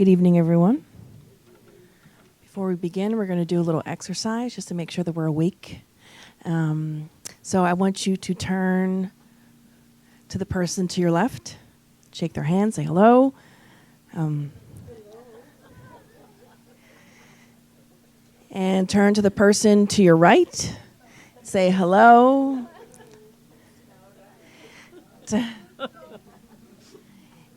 Good evening, everyone. Before we begin, we're going to do a little exercise just to make sure that we're awake. So I want you to turn to the person to your left, shake their hand, say hello. And turn to the person to your right, say hello.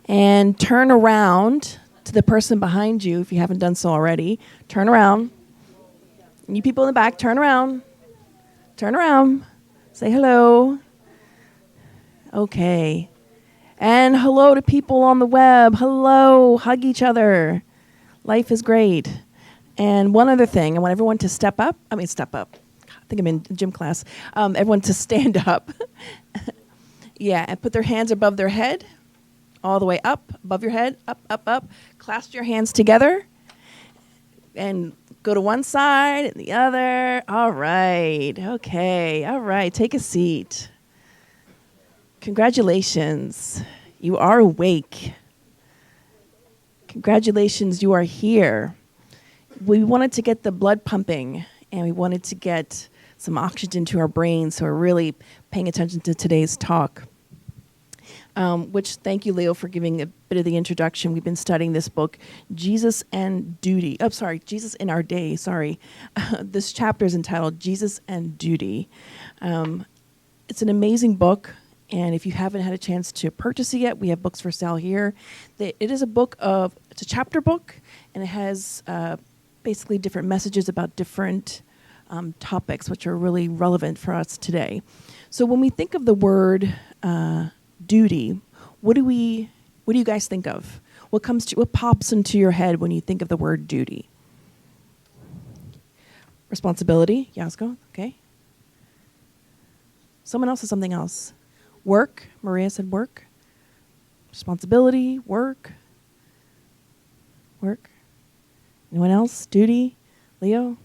And turn around to the person behind you if you haven't done so already. Turn around. You people in the back, turn around. Turn around. Say hello. Okay. And hello to people on the web. Hello. Hug each other. Life is great. And one other thing, I want everyone to step up. I think I'm in gym class. Everyone to stand up. Yeah, and put their hands above their head. All the way up, above your head, up, up, up. Clasp your hands together and go to one side and the other. All right. Okay. All right. Take a seat. Congratulations. You are awake. Congratulations. You are here. We wanted to get the blood pumping and we wanted to get some oxygen to our brains, so we're really paying attention to today's talk. Which, thank you, Leo, for giving a bit of the introduction. We've been studying this book, Jesus and Duty. Jesus in Our Day, this chapter is entitled Jesus and Duty. It's an amazing book, and if you haven't had a chance to purchase it yet, we have books for sale here. It is it's a chapter book, and it has basically different messages about different topics, which are really relevant for us today. So when we think of the word duty, what do you guys think of? What pops into your head when you think of the word duty? Responsibility, Yasko, okay. Someone else said something else. Work, Maria said work. Responsibility, work. Anyone else? Duty, Leo?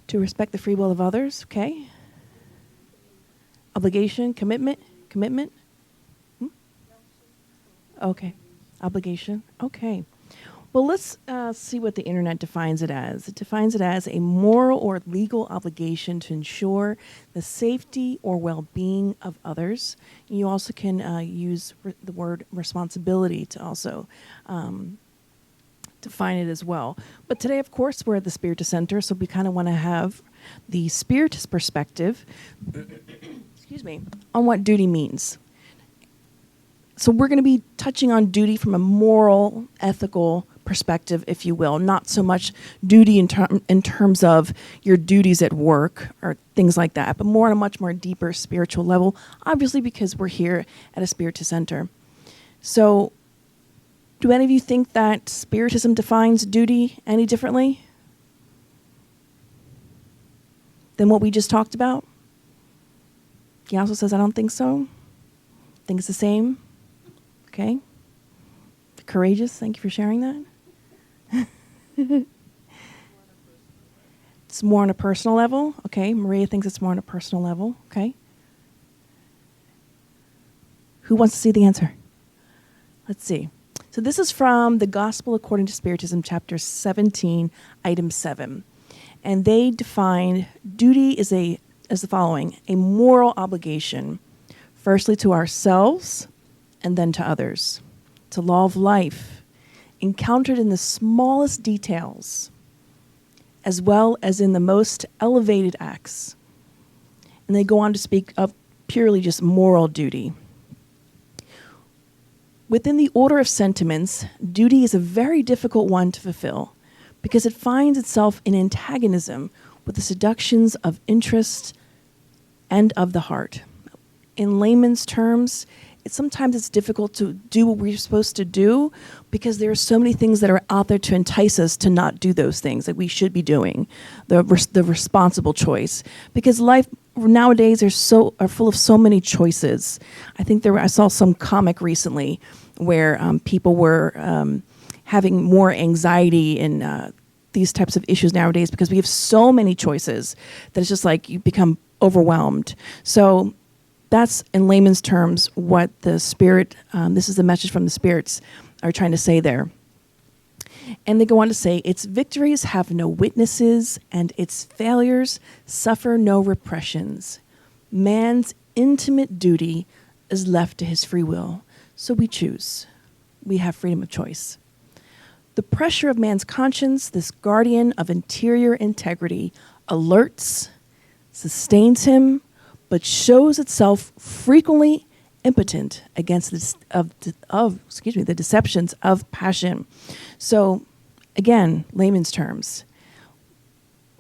To respect the free will of others, okay. Obligation, commitment. Okay, obligation, okay. Well, let's see what the internet defines it as. It defines it as a moral or legal obligation to ensure the safety or well-being of others. You also can use the word responsibility to also define it as well. But today, of course, we're at the Spiritist Center, so we kind of want to have the Spiritist perspective on what duty means. So we're going to be touching on duty from a moral, ethical perspective, if you will, not so much duty in terms of your duties at work or things like that, but more on a much more deeper spiritual level, obviously because we're here at a Spiritist Center. So do any of you think that Spiritism defines duty any differently than what we just talked about? He also says, I don't think so. Think it's the same. Okay. Courageous. Thank you for sharing that. It's more on a personal level. Okay. Maria thinks it's more on a personal level. Okay. Who wants to see the answer? Let's see. So this is from the Gospel According to Spiritism, chapter 17, item 7. And they define duty as the following: a moral obligation, firstly to ourselves and then to others. It's a law of life, encountered in the smallest details, as well as in the most elevated acts. And they go on to speak of purely just moral duty. Within the order of sentiments, duty is a very difficult one to fulfill because it finds itself in antagonism with the seductions of interest and of the heart. In layman's terms, sometimes it's difficult to do what we're supposed to do because there are so many things that are out there to entice us to not do those things that we should be doing, the responsible choice. Because life nowadays are full of so many choices. I saw some comic recently where people were having more anxiety and these types of issues nowadays because we have so many choices that it's just like you become overwhelmed. So that's, in layman's terms, what the Spirit, this is the message from the spirits, are trying to say there. And they go on to say, its victories have no witnesses, and its failures suffer no repressions. Man's intimate duty is left to his free will. So we choose. We have freedom of choice. The pressure of man's conscience, this guardian of interior integrity, alerts, sustains him, but shows itself frequently impotent against the deceptions of passion. So, again, layman's terms.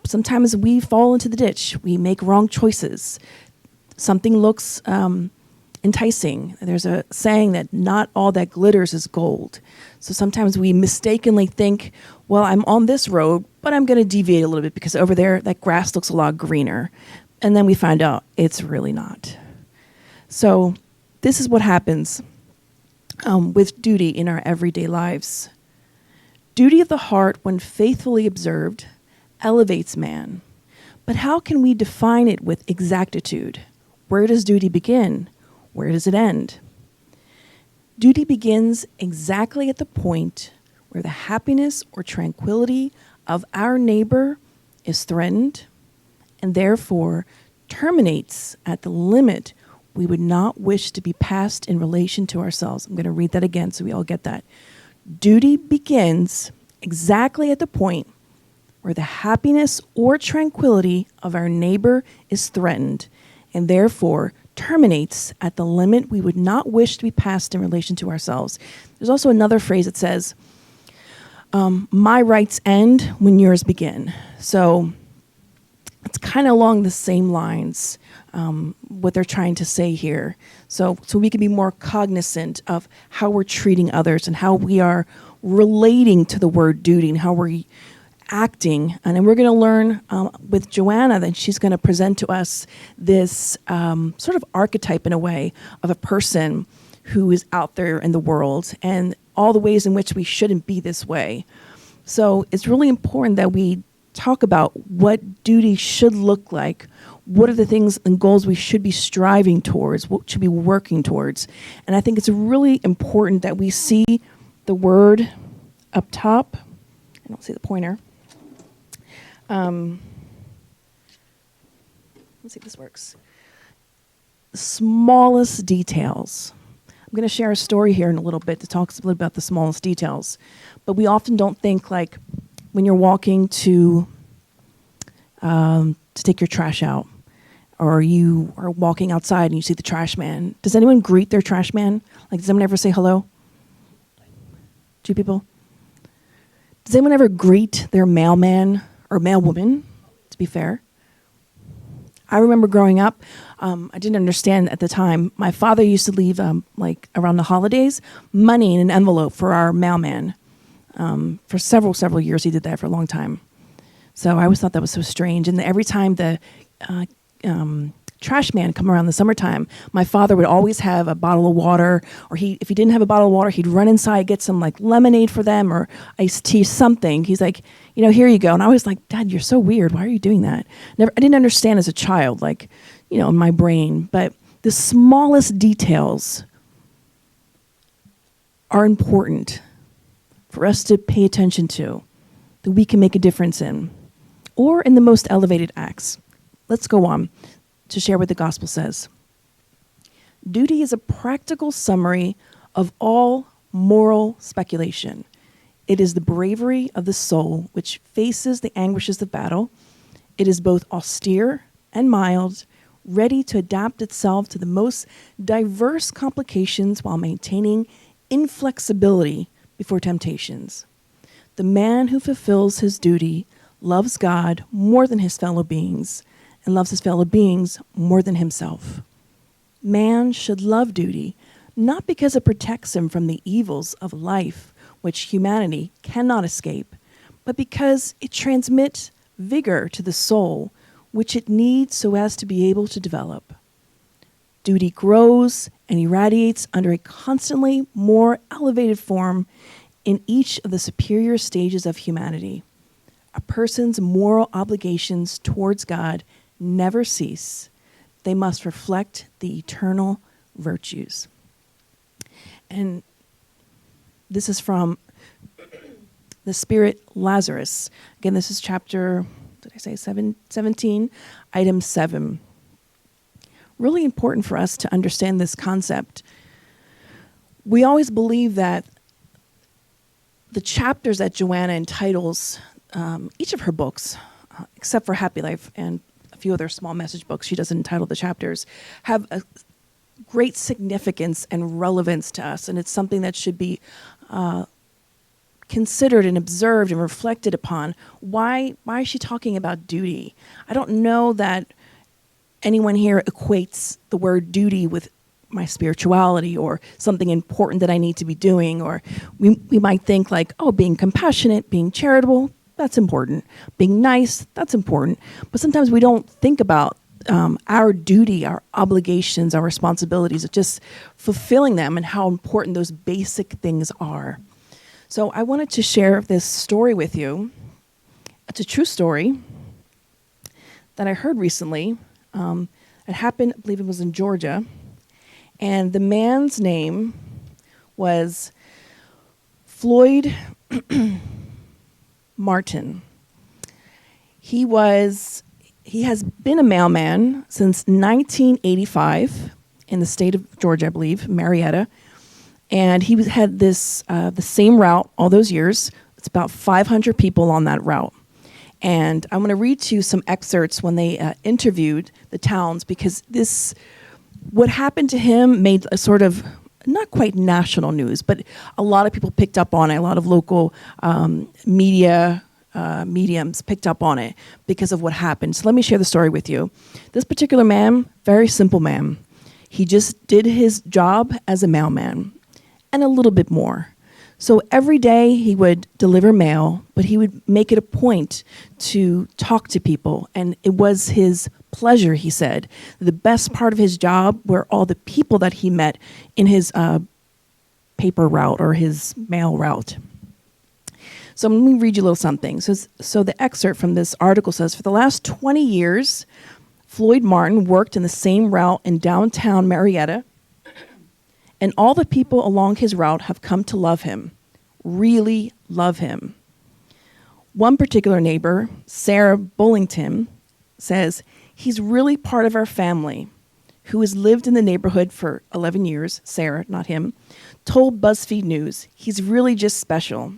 Sometimes we fall into the ditch. We make wrong choices. Something looks enticing. There's a saying that not all that glitters is gold. So sometimes we mistakenly think, well, I'm on this road, but I'm going to deviate a little bit because over there, that grass looks a lot greener. And then we find out it's really not. So this is what happens with duty in our everyday lives. Duty of the heart, when faithfully observed, elevates man. But how can we define it with exactitude? Where does duty begin? Where does it end? Duty begins exactly at the point where the happiness or tranquility of our neighbor is threatened, and therefore terminates at the limit we would not wish to be passed in relation to ourselves. I'm going to read that again so we all get that. Duty begins exactly at the point where the happiness or tranquility of our neighbor is threatened, and therefore terminates at the limit we would not wish to be passed in relation to ourselves. There's also another phrase that says, my rights end when yours begin. So it's kind of along the same lines, what they're trying to say here. So we can be more cognizant of how we're treating others and how we are relating to the word duty and how we're acting. And then we're going to learn with Joanna that she's going to present to us this sort of archetype in a way of a person who is out there in the world and all the ways in which we shouldn't be this way. So it's really important that we talk about what duty should look like. What are the things and goals we should be striving towards? What should be working towards? And I think it's really important that we see the word up top. I don't see the pointer. Let's see if this works. Smallest details. I'm going to share a story here in a little bit to talk a little about the smallest details. But we often don't think, like when you're walking to take your trash out, or you are walking outside and you see the trash man. Does anyone greet their trash man? Like, does anyone ever say hello? Two people? Does anyone ever greet their mailman or mailwoman, to be fair? I remember growing up, I didn't understand at the time. My father used to leave, like around the holidays, money in an envelope for our mailman. For several years, he did that for a long time. So I always thought that was so strange. And every time the trash man come around the summertime, my father would always have a bottle of water, or if he didn't have a bottle of water, he'd run inside, get some like lemonade for them or iced tea, something. He's like, here you go. And I was like, Dad, you're so weird. Why are you doing that? I didn't understand as a child, like, in my brain. But the smallest details are important for us to pay attention to, that we can make a difference in, or in the most elevated acts. Let's go on to share what the gospel says. Duty is a practical summary of all moral speculation. It is the bravery of the soul which faces the anguishes of battle. It is both austere and mild, ready to adapt itself to the most diverse complications while maintaining inflexibility before temptations. The man who fulfills his duty loves God more than his fellow beings and loves his fellow beings more than himself. Man should love duty, not because it protects him from the evils of life, which humanity cannot escape, but because it transmits vigor to the soul, which it needs so as to be able to develop. Duty grows and irradiates under a constantly more elevated form in each of the superior stages of humanity. A person's moral obligations towards God never cease. they must reflect the eternal virtues. And this is from the Spirit Lazarus. Again, this is chapter, 17, item 7. Really important for us to understand this concept. We always believe that the chapters that Joanna entitles each of her books, except for Happy Life and a few other small message books, she doesn't entitle the chapters, have a great significance and relevance to us, and it's something that should be considered and observed and reflected upon. Why is she talking about duty? I don't know that anyone here equates the word duty with my spirituality or something important that I need to be doing, or we might think like, oh, being compassionate, being charitable, that's important. Being nice, that's important. But sometimes we don't think about our duty, our obligations, our responsibilities, of just fulfilling them and how important those basic things are. So I wanted to share this story with you. It's a true story that I heard recently. It happened, I believe it was in Georgia. And the man's name was Floyd Martin. He has been a mailman since 1985 in the state of Georgia, I believe, Marietta. And he had this the same route all those years. It's about 500 people on that route. And I'm going to read to you some excerpts when they interviewed the towns, because what happened to him made a sort of, not quite national news, but a lot of people picked up on it. A lot of local mediums picked up on it because of what happened. So let me share the story with you. This particular man, very simple man. He just did his job as a mailman and a little bit more. So every day he would deliver mail, but he would make it a point to talk to people. And it was his pleasure, he said. The best part of his job were all the people that he met in his paper route or his mail route. So let me read you a little something. So the excerpt from this article says, for the last 20 years, Floyd Martin worked in the same route in downtown Marietta, and all the people along his route have come to love him, really love him. One particular neighbor, Sarah Bullington, says, he's really part of our family, who has lived in the neighborhood for 11 years, Sarah, not him, told BuzzFeed News, he's really just special.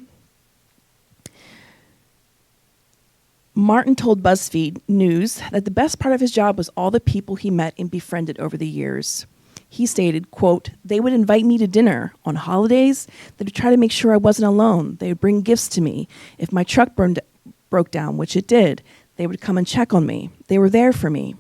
Martin told BuzzFeed News that the best part of his job was all the people he met and befriended over the years. He stated, quote, they would invite me to dinner. On holidays, they would try to make sure I wasn't alone. They would bring gifts to me. If my truck broke down, which it did, they would come and check on me. They were there for me.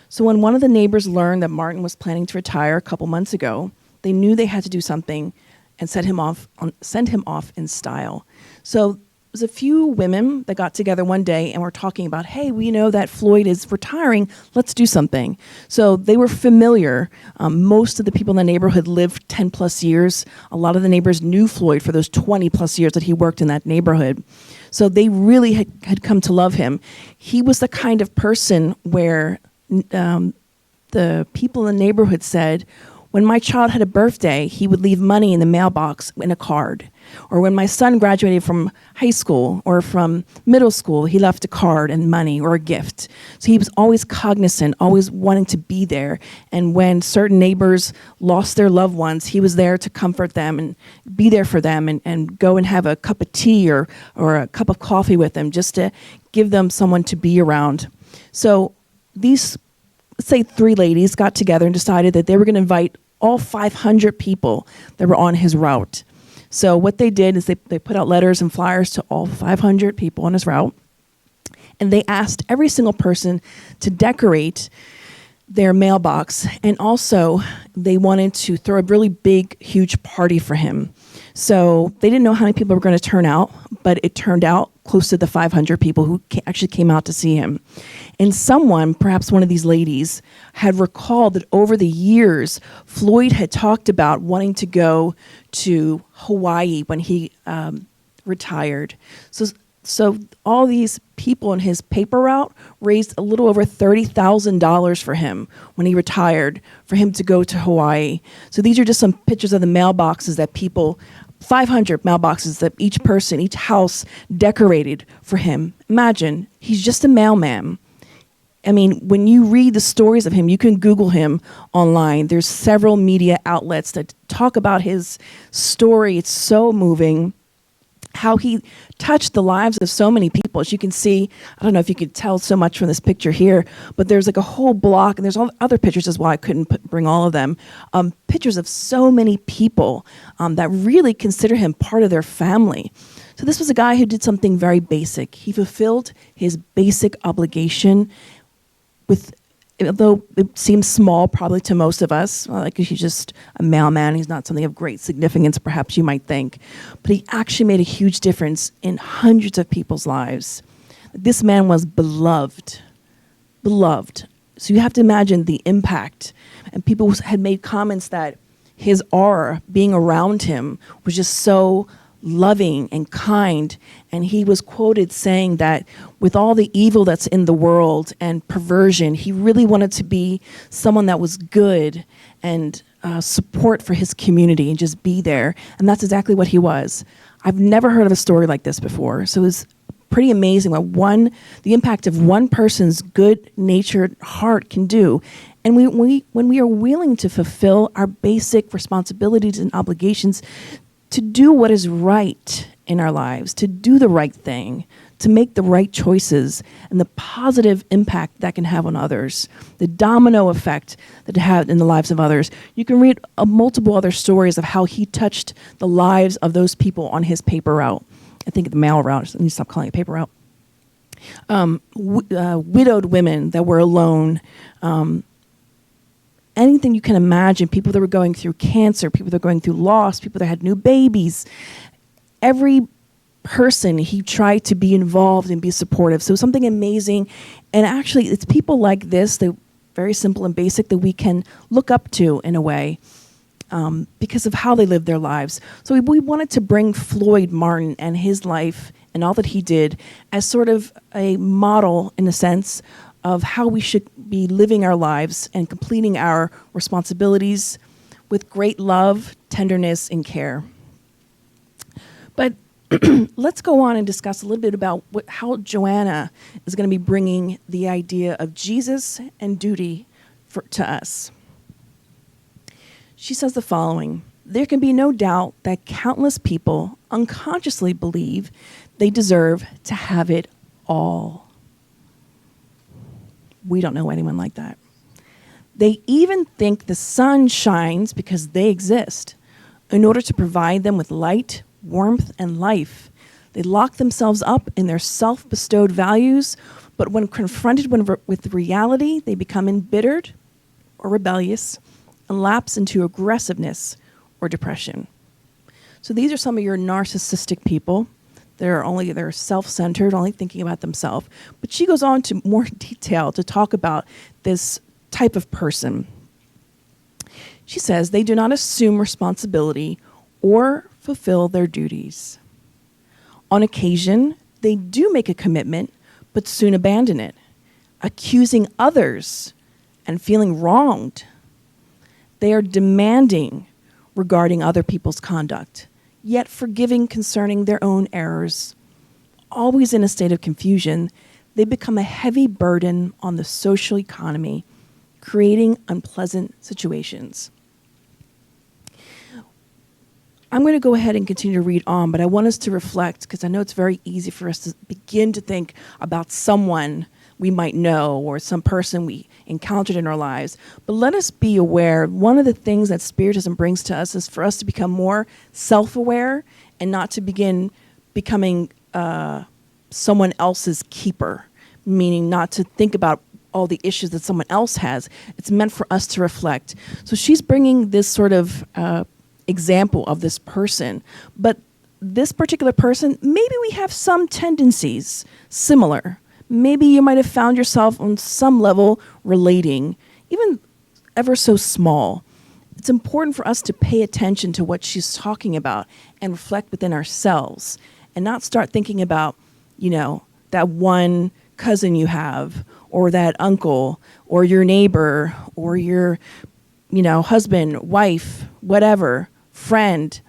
So when one of the neighbors learned that Martin was planning to retire a couple months ago, they knew they had to do something and send him off in style. So was a few women that got together one day and were talking about, hey, we know that Floyd is retiring, let's do something. So they were familiar. Most of the people in the neighborhood lived 10 plus years. A lot of the neighbors knew Floyd for those 20 plus years that he worked in that neighborhood. So they really had come to love him. He was the kind of person where the people in the neighborhood said, when my child had a birthday, he would leave money in the mailbox in a card. Or when my son graduated from high school or from middle school, he left a card and money or a gift. So he was always cognizant, always wanting to be there. And when certain neighbors lost their loved ones, he was there to comfort them and be there for them and go and have a cup of tea or a cup of coffee with them just to give them someone to be around. So these, let's say 3 ladies got together and decided that they were going to invite all 500 people that were on his route. So what they did is they put out letters and flyers to all 500 people on his route, and they asked every single person to decorate their mailbox, and also they wanted to throw a really big, huge party for him. So they didn't know how many people were going to turn out, but it turned out close to the 500 people who actually came out to see him. And someone, perhaps one of these ladies, had recalled that over the years, Floyd had talked about wanting to go to Hawaii when he retired. So So all these people in his paper route raised a little over $30,000 for him when he retired, for him to go to Hawaii. So these are just some pictures of the mailboxes that people, 500 mailboxes that each person, each house decorated for him. Imagine, he's just a mailman. I mean, when you read the stories of him, you can Google him online. There's several media outlets that talk about his story. It's so moving. How he touched the lives of so many people. As you can see, I don't know if you could tell so much from this picture here, but there's like a whole block, and there's all other pictures as well. I couldn't bring all of them. Pictures of so many people that really consider him part of their family. So this was a guy who did something very basic. He fulfilled his basic obligation with, although it seems small probably to most of us, like he's just a mailman, he's not something of great significance, perhaps you might think, but he actually made a huge difference in hundreds of people's lives. This man was beloved. So you have to imagine the impact. And people had made comments that his aura, being around him, was just so loving and kind. And he was quoted saying that with all the evil that's in the world and perversion, he really wanted to be someone that was good and support for his community and just be there. And that's exactly what he was. I've never heard of a story like this before. So it was pretty amazing what the impact of one person's good-natured heart can do. And when we are willing to fulfill our basic responsibilities and obligations to do what is right in our lives, to do the right thing, to make the right choices, and the positive impact that can have on others, the domino effect that it had in the lives of others. You can read multiple other stories of how he touched the lives of those people on his paper route. I think the mail route, I need to stop calling it paper route. Widowed women that were alone, anything you can imagine, people that were going through cancer, people that were going through loss, people that had new babies. Every person, he tried to be involved and be supportive. So something amazing. And actually, it's people like this, they're very simple and basic, that we can look up to in a way because of how they lived their lives. So we wanted to bring Floyd Martin and his life and all that he did as sort of a model, in a sense, of how we should be living our lives and completing our responsibilities with great love, tenderness, and care. But let's go on and discuss a little bit about how Joanna is going to be bringing the idea of Jesus and duty to us. She says the following: there can be no doubt that countless people unconsciously believe they deserve to have it all. We don't know anyone like that. They even think the sun shines because they exist. In order to provide them with light, warmth, and life, they lock themselves up in their self-bestowed values, but when confronted with reality, they become embittered or rebellious and lapse into aggressiveness or depression. So these are some of your narcissistic people. They're self-centered, only thinking about themselves. But she goes on to more detail to talk about this type of person. She says they do not assume responsibility or fulfill their duties. On occasion, they do make a commitment, but soon abandon it, accusing others and feeling wronged. They are demanding regarding other people's conduct, yet forgiving concerning their own errors. Always in a state of confusion, they become a heavy burden on the social economy, creating unpleasant situations. I'm going to go ahead and continue to read on, but I want us to reflect, because I know it's very easy for us to begin to think about someone we might know or some person we encountered in our lives. But let us be aware, one of the things that Spiritism brings to us is for us to become more self-aware and not to begin becoming someone else's keeper, meaning not to think about all the issues that someone else has. It's meant for us to reflect. So she's bringing this sort of example of this person, but this particular person, maybe we have some tendencies similar. Maybe you might have found yourself on some level relating, even ever so small. It's important for us to pay attention to what she's talking about and reflect within ourselves and not start thinking about that one cousin you have, or that uncle, or your neighbor, or your, husband, wife, whatever, friend.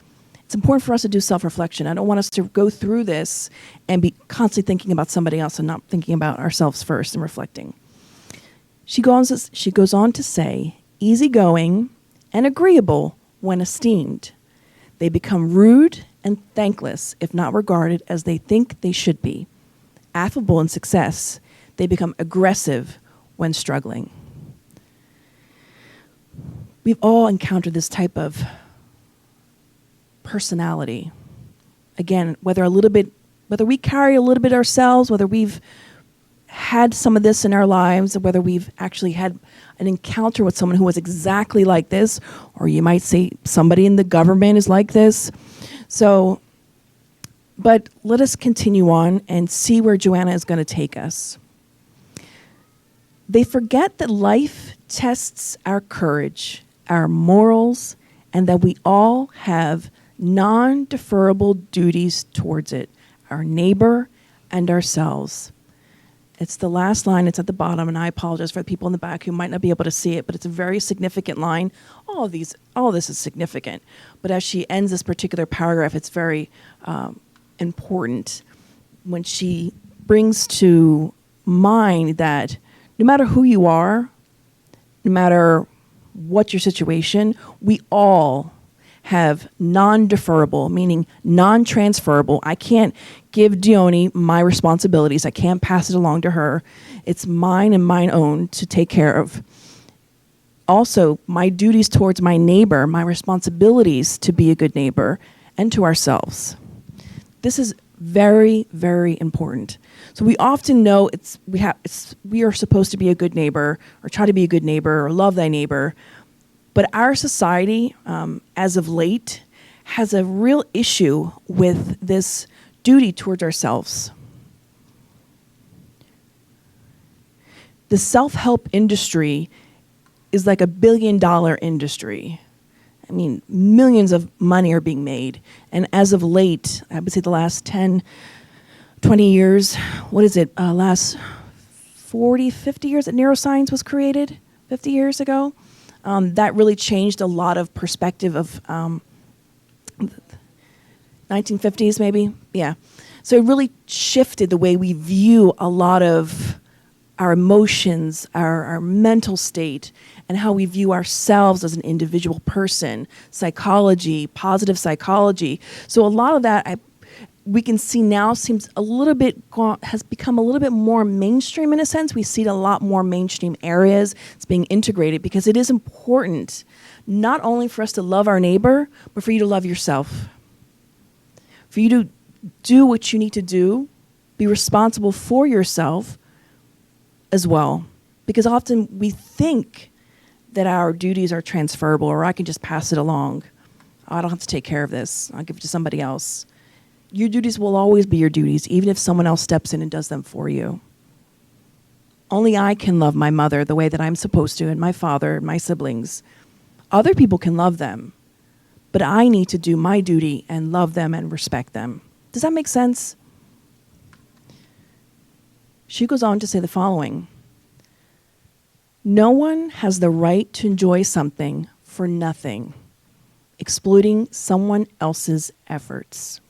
It's important for us to do self-reflection. I don't want us to go through this and be constantly thinking about somebody else and not thinking about ourselves first and reflecting. She goes on to say, easygoing and agreeable when esteemed. They become rude and thankless if not regarded as they think they should be. Affable in success, they become aggressive when struggling. We've all encountered this type of personality. Again, whether we carry a little bit ourselves, whether we've had some of this in our lives, or whether we've actually had an encounter with someone who was exactly like this, or you might say somebody in the government is like this. But let us continue on and see where Joanna is going to take us. They forget that life tests our courage, our morals, and that we all have non-deferrable duties towards it, our neighbor and ourselves. It's the last line, it's at the bottom, and I apologize for the people in the back who might not be able to see it, but it's a very significant line. All this is significant. But as she ends this particular paragraph, it's very important when she brings to mind that no matter who you are, no matter what your situation, we all have non-deferrable, meaning non-transferable. I can't give Dione my responsibilities. I can't pass it along to her. It's mine and mine own to take care of. Also, my duties towards my neighbor, my responsibilities to be a good neighbor, and to ourselves. This is very, very important. So we often know we are supposed to be a good neighbor, or try to be a good neighbor, or love thy neighbor. But our society, as of late, has a real issue with this duty towards ourselves. The self-help industry is like $1 billion industry. I mean, millions of money are being made. And as of late, I would say the last 10, 20 years, last 40, 50 years that neuroscience was created, 50 years ago? That really changed a lot of perspective of 1950s maybe, yeah. So it really shifted the way we view a lot of our emotions, our mental state, and how we view ourselves as an individual person, psychology, positive psychology. So a lot of that we can see now seems has become a little bit more mainstream in a sense. We see it in a lot more mainstream areas. It's being integrated because it is important not only for us to love our neighbor, but for you to love yourself. For you to do what you need to do, be responsible for yourself as well. Because often we think that our duties are transferable, or I can just pass it along. I don't have to take care of this. I'll give it to somebody else. Your duties will always be your duties, even if someone else steps in and does them for you. Only I can love my mother the way that I'm supposed to, and my father, and my siblings. Other people can love them, but I need to do my duty and love them and respect them. Does that make sense? She goes on to say the following. No one has the right to enjoy something for nothing, exploiting someone else's efforts.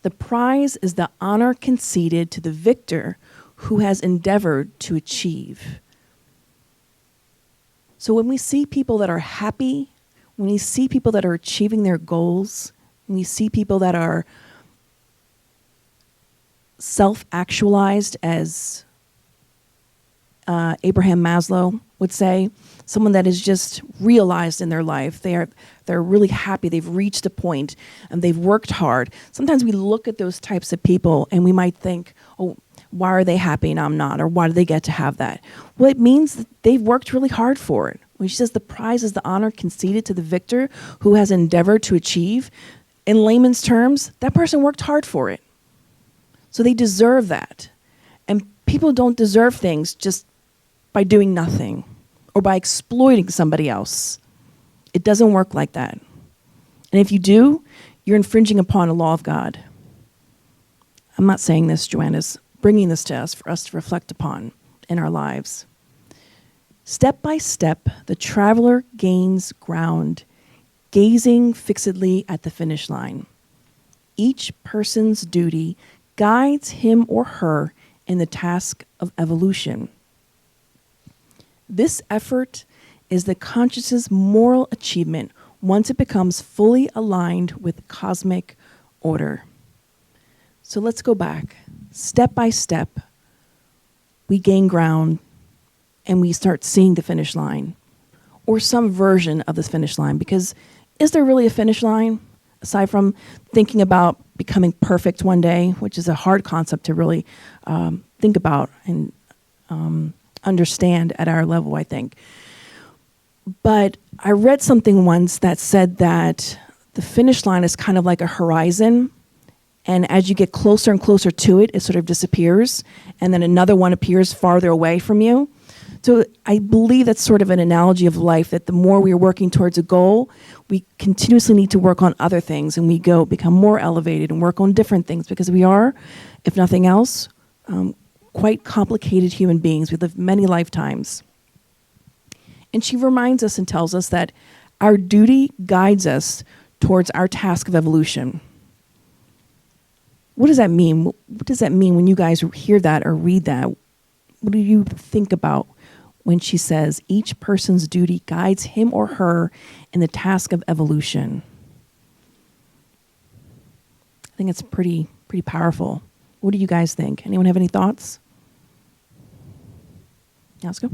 The prize is the honor conceded to the victor who has endeavored to achieve. So when we see people that are happy, when we see people that are achieving their goals, when we see people that are self-actualized, as Abraham Maslow would say, someone that is just realized in their life. They're really happy. They've reached a point and they've worked hard. Sometimes we look at those types of people and we might think, oh, why are they happy and I'm not? Or why do they get to have that? Well, it means that they've worked really hard for it. When she says the prize is the honor conceded to the victor who has endeavored to achieve, in layman's terms, that person worked hard for it. So they deserve that. And people don't deserve things just by doing nothing or by exploiting somebody else. It doesn't work like that. And if you do, you're infringing upon a law of God. I'm not saying this, Joanna's bringing this to us for us to reflect upon in our lives. Step by step, the traveler gains ground, gazing fixedly at the finish line. Each person's duty guides him or her in the task of evolution. This effort is the consciousness' moral achievement once it becomes fully aligned with cosmic order. So let's go back. Step by step, we gain ground and we start seeing the finish line, or some version of this finish line, because is there really a finish line? Aside from thinking about becoming perfect one day, which is a hard concept to really think about and understand at our level, I think. But I read something once that said that the finish line is kind of like a horizon, and as you get closer and closer to it, it sort of disappears, and then another one appears farther away from you. So I believe that's sort of an analogy of life, that the more we are working towards a goal, we continuously need to work on other things, and we become more elevated and work on different things, because we are, if nothing else, quite complicated human beings. We live many lifetimes. And she reminds us and tells us that our duty guides us towards our task of evolution. What does that mean? What does that mean when you guys hear that or read that? What do you think about when she says each person's duty guides him or her in the task of evolution? I think it's pretty powerful. What do you guys think? Anyone have any thoughts? Yeah, let's go.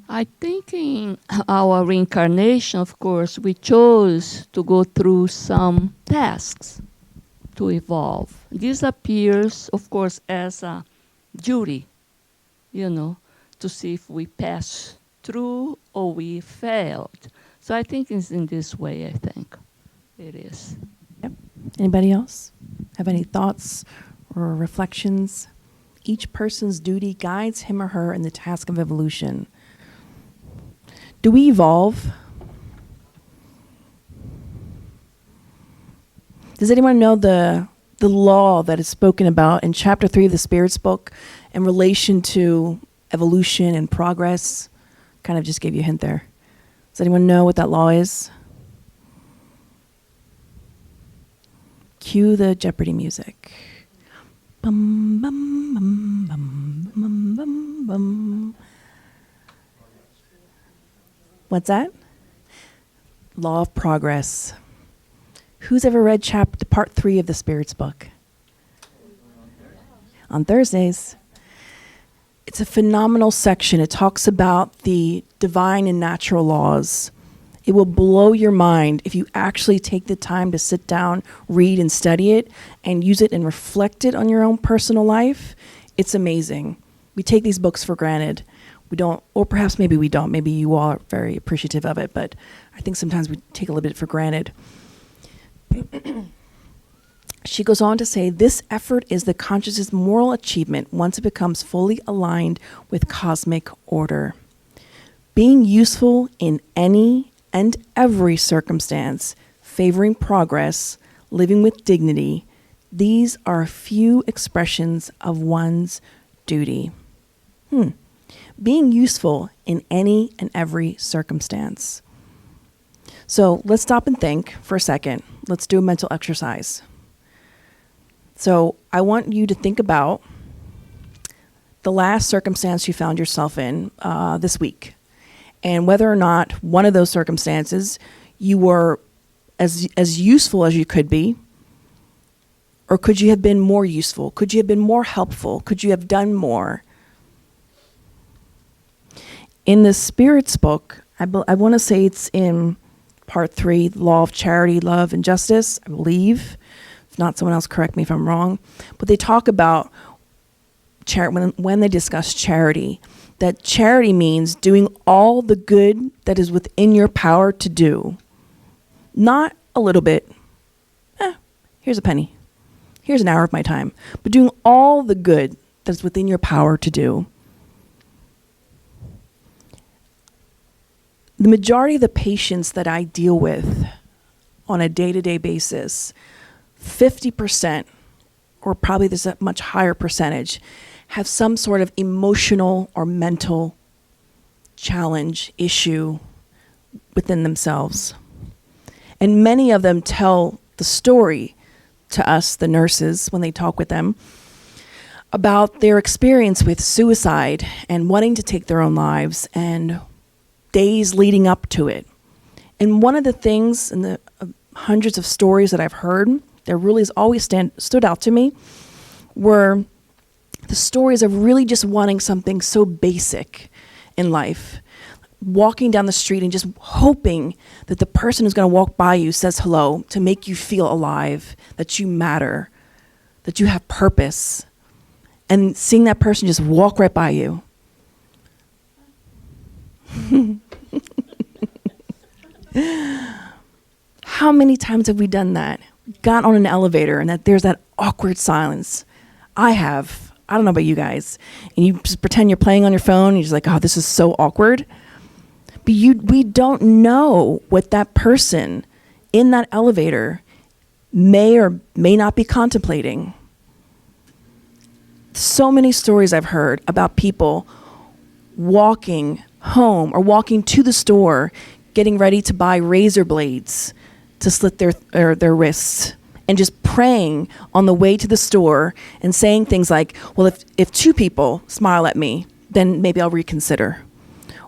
I think in our reincarnation, of course, we chose to go through some tasks to evolve. This appears, of course, as a duty, to see if we pass through or we failed. So I think it's in this way, I think it is. Yep. Anybody else have any thoughts or reflections? Each person's duty guides him or her in the task of evolution. Do we evolve? Does anyone know the law that is spoken about in chapter 3 of the Spirit's book in relation to evolution and progress? Kind of just gave you a hint there. Does anyone know what that law is? Cue the Jeopardy music. Bum, bum, bum, bum, bum, bum, bum. What's that? Law of progress. Who's ever read part 3 of the Spirit's book? On Thursdays. It's a phenomenal section. It talks about the divine and natural laws. It will blow your mind if you actually take the time to sit down, read and study it, and use it and reflect it on your own personal life. It's amazing. We take these books for granted. We don't, or perhaps maybe we don't. Maybe you all are very appreciative of it, but I think sometimes we take a little bit for granted. She goes on to say, this effort is the consciousness' moral achievement once it becomes fully aligned with cosmic order. Being useful in any and every circumstance, favoring progress, living with dignity, these are a few expressions of one's duty. Being useful in any and every circumstance. So let's stop and think for a second. Let's do a mental exercise. So I want you to think about the last circumstance you found yourself in this week, and whether or not one of those circumstances you were as useful as you could be, or could you have been more useful? Could you have been more helpful? Could you have done more? In the Spirit's book, I want to say it's in part 3, Law of Charity, Love, and Justice, I believe. If not, someone else correct me if I'm wrong. But they talk about when they discuss charity, that charity means doing all the good that is within your power to do. Not a little bit. Here's a penny. Here's an hour of my time. But doing all the good that is within your power to do. The majority of the patients that I deal with on a day-to-day basis 50%, or probably there's a much higher percentage, have some sort of emotional or mental challenge, issue within themselves. And many of them tell the story to us, the nurses, when they talk with them, about their experience with suicide and wanting to take their own lives and days leading up to it. And one of the things in the hundreds of stories that I've heard that really has always stood out to me were the stories of really just wanting something so basic in life. Walking down the street and just hoping that the person who's going to walk by you says hello to make you feel alive, that you matter, that you have purpose. And seeing that person just walk right by you. How many times have we done that? Got on an elevator and that there's that awkward silence. I have. I don't know about you guys. And you just pretend you're playing on your phone and you're just like, oh, this is so awkward. But we don't know what that person in that elevator may or may not be contemplating. So many stories I've heard about people walking home or walking to the store, getting ready to buy razor blades to slit their wrists, and just praying on the way to the store and saying things like, well, if two people smile at me, then maybe I'll reconsider.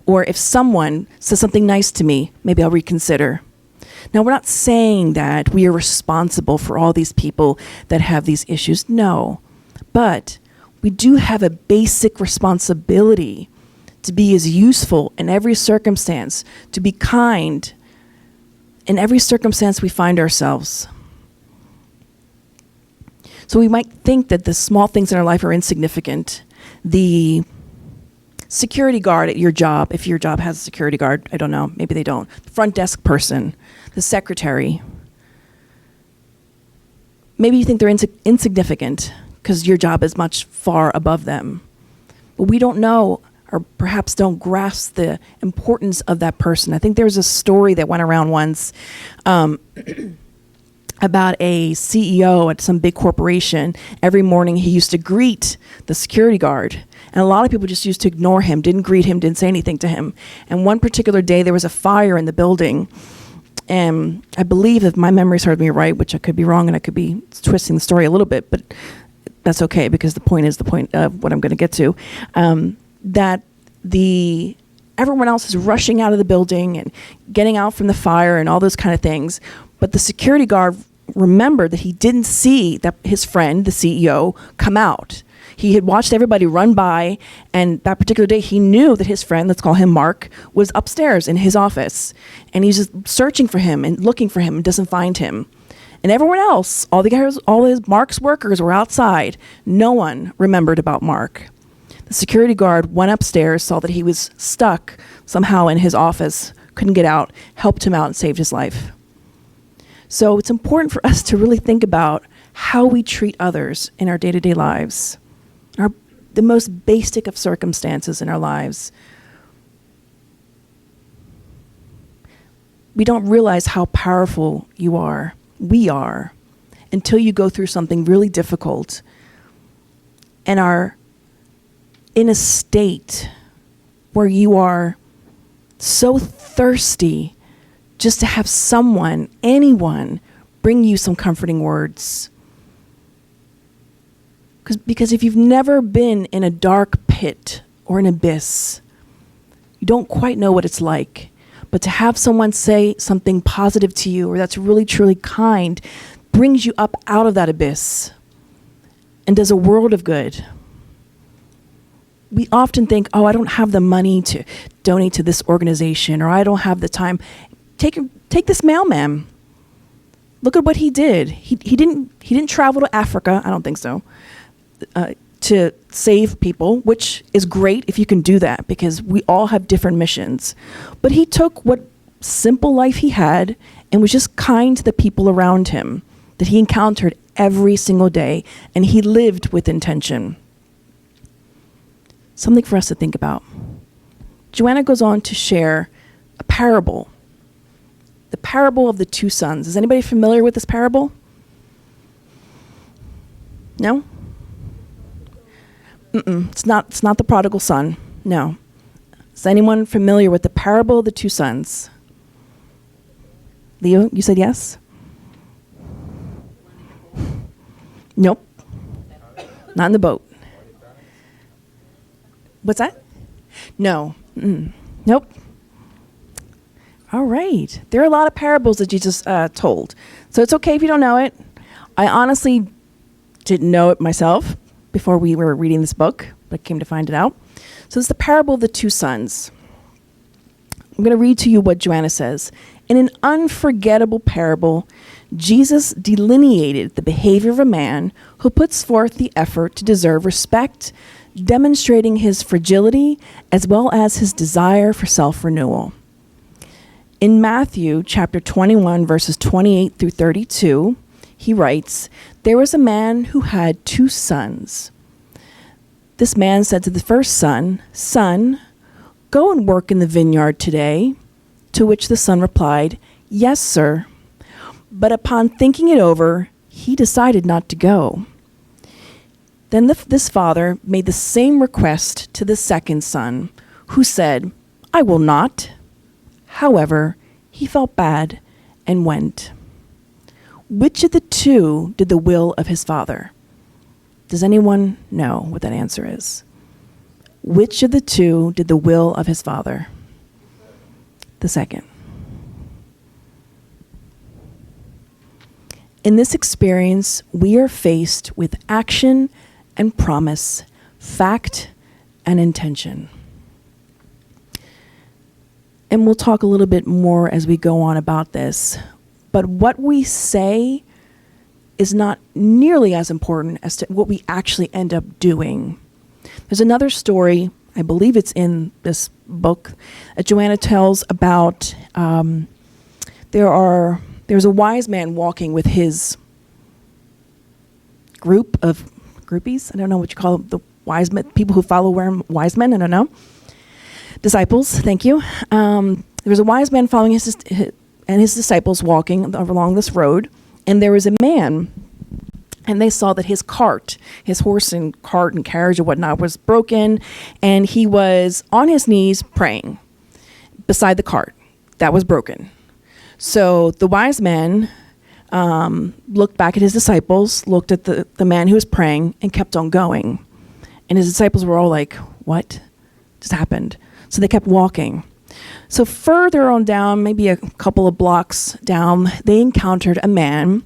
Or if someone says something nice to me, maybe I'll reconsider. Now, we're not saying that we are responsible for all these people that have these issues. No. But we do have a basic responsibility to be as useful in every circumstance, to be kind in every circumstance we find ourselves. So we might think that the small things in our life are insignificant. The security guard at your job, if your job has a security guard, I don't know, maybe they don't. The front desk person, the secretary. Maybe you think they're insignificant because your job is much far above them. But we don't know, or perhaps don't grasp the importance of that person. I think there was a story that went around once about a CEO at some big corporation. Every morning he used to greet the security guard. And a lot of people just used to ignore him, didn't greet him, didn't say anything to him. And one particular day there was a fire in the building. And I believe, if my memory serves me right, which I could be wrong and I could be twisting the story a little bit, but that's okay because the point is the point of what I'm going to get to, that everyone else is rushing out of the building and getting out from the fire and all those kind of things. But the security guard remembered that he didn't see that his friend, the CEO, come out. He had watched everybody run by, and that particular day he knew that his friend, let's call him Mark, was upstairs in his office. And he's just searching for him and looking for him and doesn't find him. And everyone else, all his Mark's workers were outside. No one remembered about Mark. The security guard went upstairs, saw that he was stuck somehow in his office, couldn't get out, helped him out and saved his life. So it's important for us to really think about how we treat others in our day-to-day lives, the most basic of circumstances in our lives. We don't realize how powerful we are, until you go through something really difficult and are in a state where you are so thirsty just to have someone, anyone, bring you some comforting words. Because if you've never been in a dark pit or an abyss, you don't quite know what it's like. But to have someone say something positive to you, or that's really, truly kind, brings you up out of that abyss and does a world of good. We often think, oh, I don't have the money to donate to this organization, or I don't have the time. Take this mailman. Look at what he did. He didn't travel to Africa, I don't think so, to save people, which is great if you can do that, because we all have different missions. But he took what simple life he had and was just kind to the people around him that he encountered every single day, and he lived with intention. Something for us to think about. Joanna goes on to share a parable. The parable of the two sons. Is anybody familiar with this parable? No? It's not the prodigal son. No. Is anyone familiar with the parable of the two sons? Leo, you said yes? Nope. Not in the boat. What's that? No. Nope. All right. There are a lot of parables that Jesus told. So it's okay if you don't know it. I honestly didn't know it myself before we were reading this book, but came to find it out. So it's the parable of the two sons. I'm going to read to you what Joanna says. In an unforgettable parable, Jesus delineated the behavior of a man who puts forth the effort to deserve respect, demonstrating his fragility as well as his desire for self-renewal. In Matthew chapter 21, verses 28 through 32, he writes, "There was a man who had two sons. This man said to the first son, 'Son, go and work in the vineyard today.' To which the son replied, 'Yes, sir.' But upon thinking it over, he decided not to go. Then this father made the same request to the second son, who said, 'I will not.' However, he felt bad and went. Which of the two did the will of his father?" Does anyone know what that answer is? Which of the two did the will of his father? The second. In this experience, we are faced with action and promise, fact and intention. And we'll talk a little bit more as we go on about this. But what we say is not nearly as important as to what we actually end up doing. There's another story, I believe it's in this book, that Joanna tells about there's a wise man walking with his group of groupies. I don't know what you call them, the wise men, people who follow wise men, I don't know. Disciples, thank you. There was a wise man following his disciples walking along this road, and there was a man, and they saw that his cart, his horse and cart and carriage or whatnot was broken, and he was on his knees praying beside the cart that was broken. So the wise man looked back at his disciples, looked at the man who was praying, and kept on going. And his disciples were all like, "What just happened?" So they kept walking. So further on down, maybe a couple of blocks down, they encountered a man,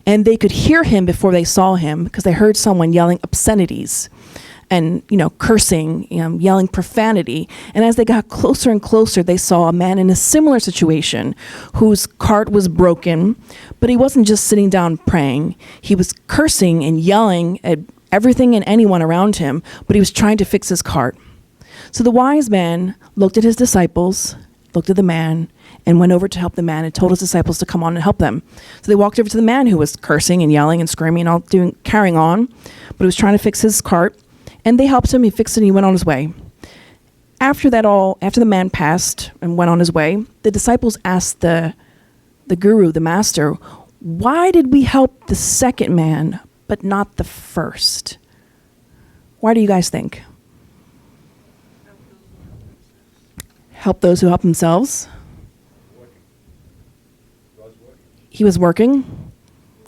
and they could hear him before they saw him because they heard someone yelling obscenities and, cursing, yelling profanity. And as they got closer and closer, they saw a man in a similar situation whose cart was broken, but he wasn't just sitting down praying. He was cursing and yelling at everything and anyone around him, but he was trying to fix his cart. So the wise man looked at his disciples, looked at the man, and went over to help the man and told his disciples to come on and help them. So they walked over to the man who was cursing and yelling and screaming and carrying on, but he was trying to fix his cart. And they helped him, he fixed it, and he went on his way. After the man passed and went on his way, the disciples asked the guru, the master, "Why did we help the second man, but not the first?" Why do you guys think? Help those who help themselves. He was working.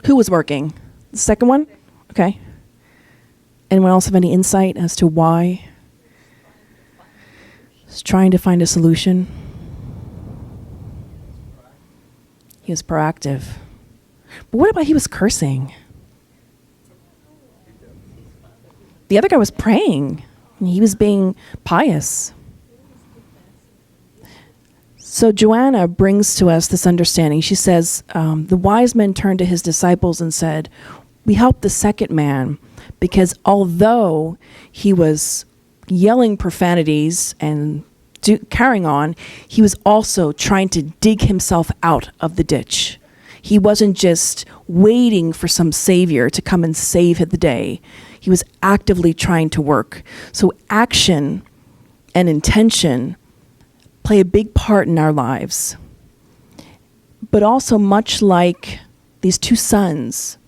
Who was working? The second one? Okay. Anyone else have any insight as to why? He's trying to find a solution. He was proactive. But what about he was cursing? The other guy was praying. He was being pious. So Joanna brings to us this understanding. She says, the wise men turned to his disciples and said, "We helped the second man because although he was yelling profanities and carrying on, he was also trying to dig himself out of the ditch. He wasn't just waiting for some savior to come and save the day. He was actively trying to work." So action and intention play a big part in our lives. But also, much like these two sons,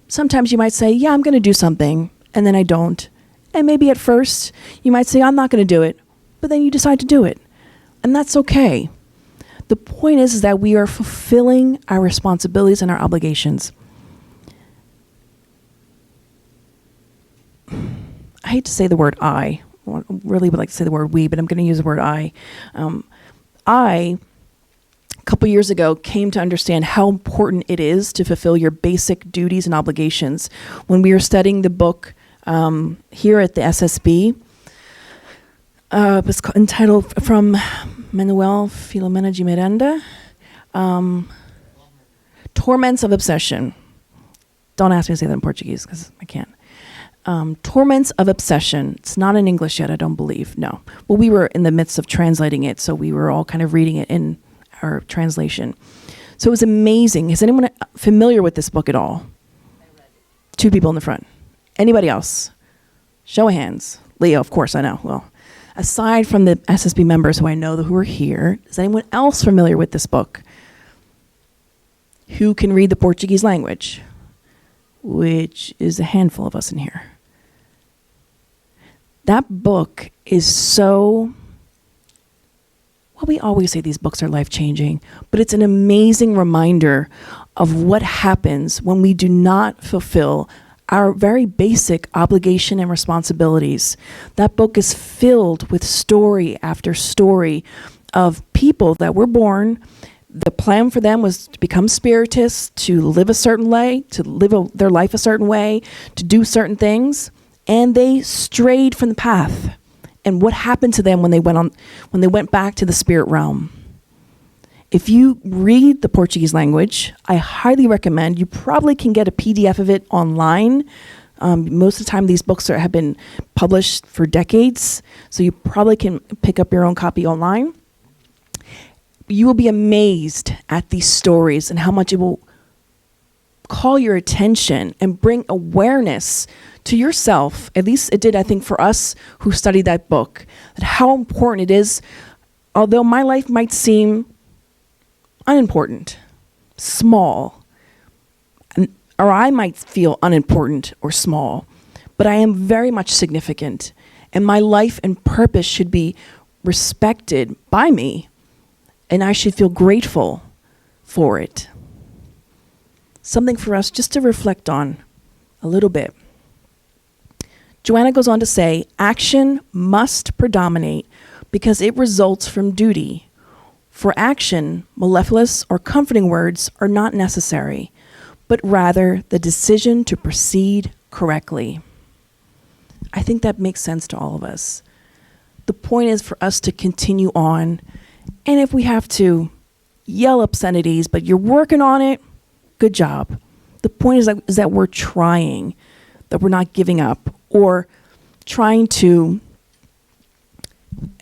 sometimes you might say, yeah, I'm going to do something, and then I don't. And maybe at first you might say, I'm not going to do it, but then you decide to do it. And that's okay. The point is that we are fulfilling our responsibilities and our obligations. I hate to say the word I. Really would like to say the word we, but I'm going to use the word I. A couple years ago, came to understand how important it is to fulfill your basic duties and obligations. When we were studying the book here at the SSB, it was entitled From Manuel Filomena de Miranda, Torments of Obsession. Don't ask me to say that in Portuguese because I can't. Torments of Obsession. It's not in English yet, I don't believe. No. Well, we were in the midst of translating it, so we were all kind of reading it in our translation. So it was amazing. Is anyone familiar with this book at all? I read it. 2 people in the front. Anybody else? Show of hands. Leo, of course, I know. Well, aside from the SSB members who I know who are here, is anyone else familiar with this book? Who can read the Portuguese language? Which is a handful of us in here. That book is so, well, we always say these books are life-changing, but it's an amazing reminder of what happens when we do not fulfill our very basic obligation and responsibilities. That book is filled with story after story of people that were born. The plan for them was to become spiritists, to live a certain way, to live their life a certain way, to do certain things, and they strayed from the path. And what happened to them when they went back to the spirit realm? If you read the Portuguese language, I highly recommend. You probably can get a PDF of it online. Most of the time, these books have been published for decades, so you probably can pick up your own copy online. You will be amazed at these stories and how much it will call your attention and bring awareness to yourself. At least it did, I think, for us who studied that book, that how important it is, although my life might seem unimportant, small, or I might feel unimportant or small, but I am very much significant, and my life and purpose should be respected by me, and I should feel grateful for it. Something for us just to reflect on a little bit. Joanna goes on to say, action must predominate because it results from duty. For action, mellifluous or comforting words are not necessary, but rather the decision to proceed correctly. I think that makes sense to all of us. The point is for us to continue on, and if we have to yell obscenities, but you're working on it, good job. The point is that we're trying, that we're not giving up, or trying to,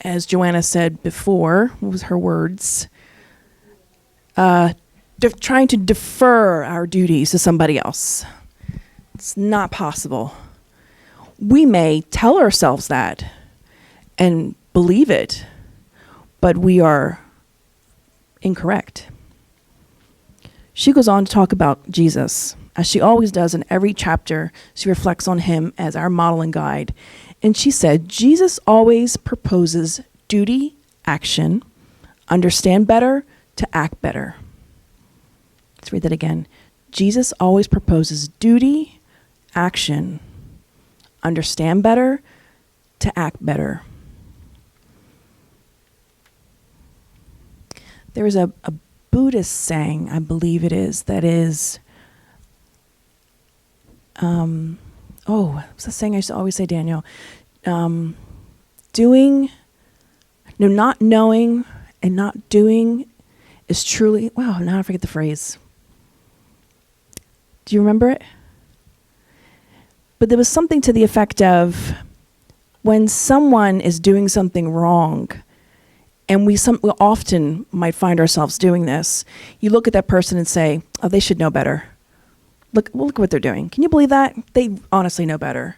as Joanna said before, what was her words? Trying to defer our duties to somebody else. It's not possible. We may tell ourselves that and believe it, but we are incorrect. She goes on to talk about Jesus. As she always does in every chapter, she reflects on him as our model and guide. And she said, Jesus always proposes duty, action, understand better, to act better. Let's read that again. Jesus always proposes duty, action, understand better, to act better. There is a Buddhist saying, I believe it is, that is, what's the saying I used to always say, Daniel? Not knowing and not doing is truly, wow, now I forget the phrase. Do you remember it? But there was something to the effect of when someone is doing something wrong, and we often might find ourselves doing this, you look at that person and say, oh, they should know better. Look what they're doing. Can you believe that? They honestly know better.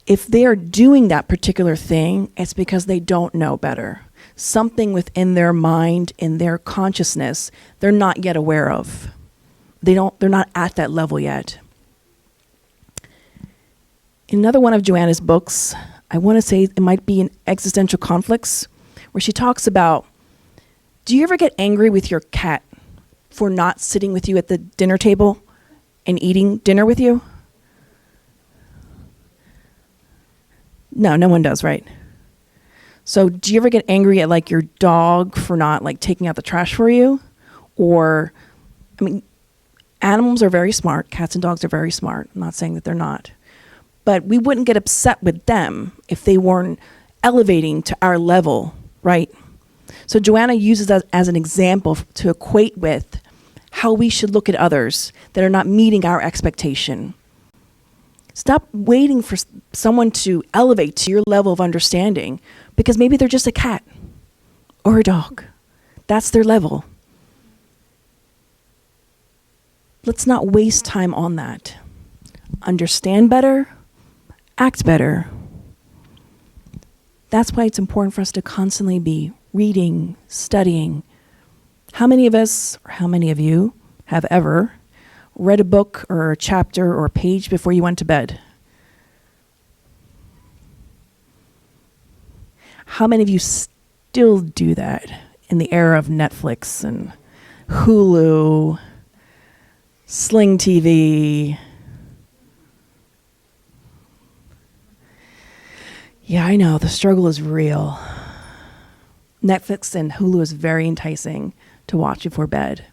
If they are doing that particular thing, it's because they don't know better. Something within their mind, in their consciousness, they're not yet aware of. they're not at that level yet. In another one of Joanna's books, I want to say it might be in Existential Conflicts, where she talks about, do you ever get angry with your cat for not sitting with you at the dinner table and eating dinner with you? No, no one does, right? So do you ever get angry at like your dog for not like taking out the trash for you? Or, I mean, animals are very smart. Cats and dogs are very smart. I'm not saying that they're not. But we wouldn't get upset with them if they weren't elevating to our level, right? So Joanna uses that as an example to equate with how we should look at others that are not meeting our expectation. Stop waiting for someone to elevate to your level of understanding, because maybe they're just a cat or a dog. That's their level. Let's not waste time on that. Understand better, act better. That's why it's important for us to constantly be reading, studying. How many of us, or how many of you, have ever read a book or a chapter or a page before you went to bed? How many of you still do that in the era of Netflix and Hulu, Sling TV? Yeah, I know, the struggle is real. Netflix and Hulu is very enticing to watch before bed.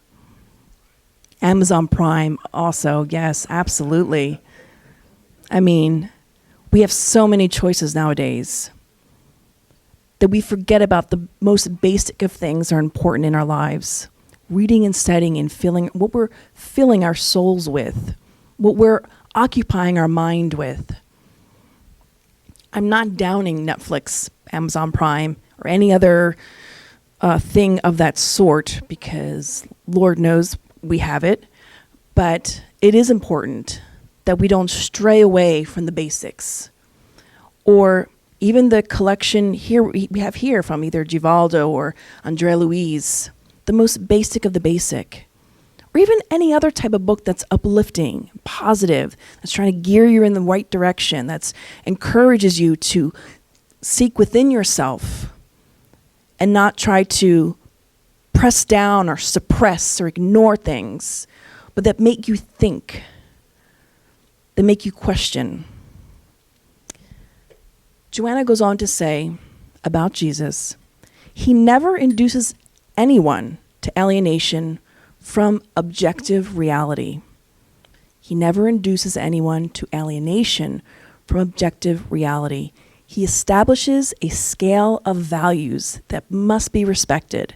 Amazon Prime also, yes, absolutely. I mean, we have so many choices nowadays that we forget about the most basic of things are important in our lives. Reading and studying and filling what we're filling our souls with, what we're occupying our mind with. I'm not downing Netflix, Amazon Prime, or any other thing of that sort, because Lord knows we have it. But it is important that we don't stray away from the basics. Or even the collection here we have here from either Givaldo or Andrea Louise, the most basic of the basic. Or even any other type of book that's uplifting, positive, that's trying to gear you in the right direction, that encourages you to seek within yourself and not try to press down or suppress or ignore things, but that make you think, that make you question. Joanna goes on to say about Jesus, he never induces anyone to alienation from objective reality. He never induces anyone to alienation from objective reality. He establishes a scale of values that must be respected,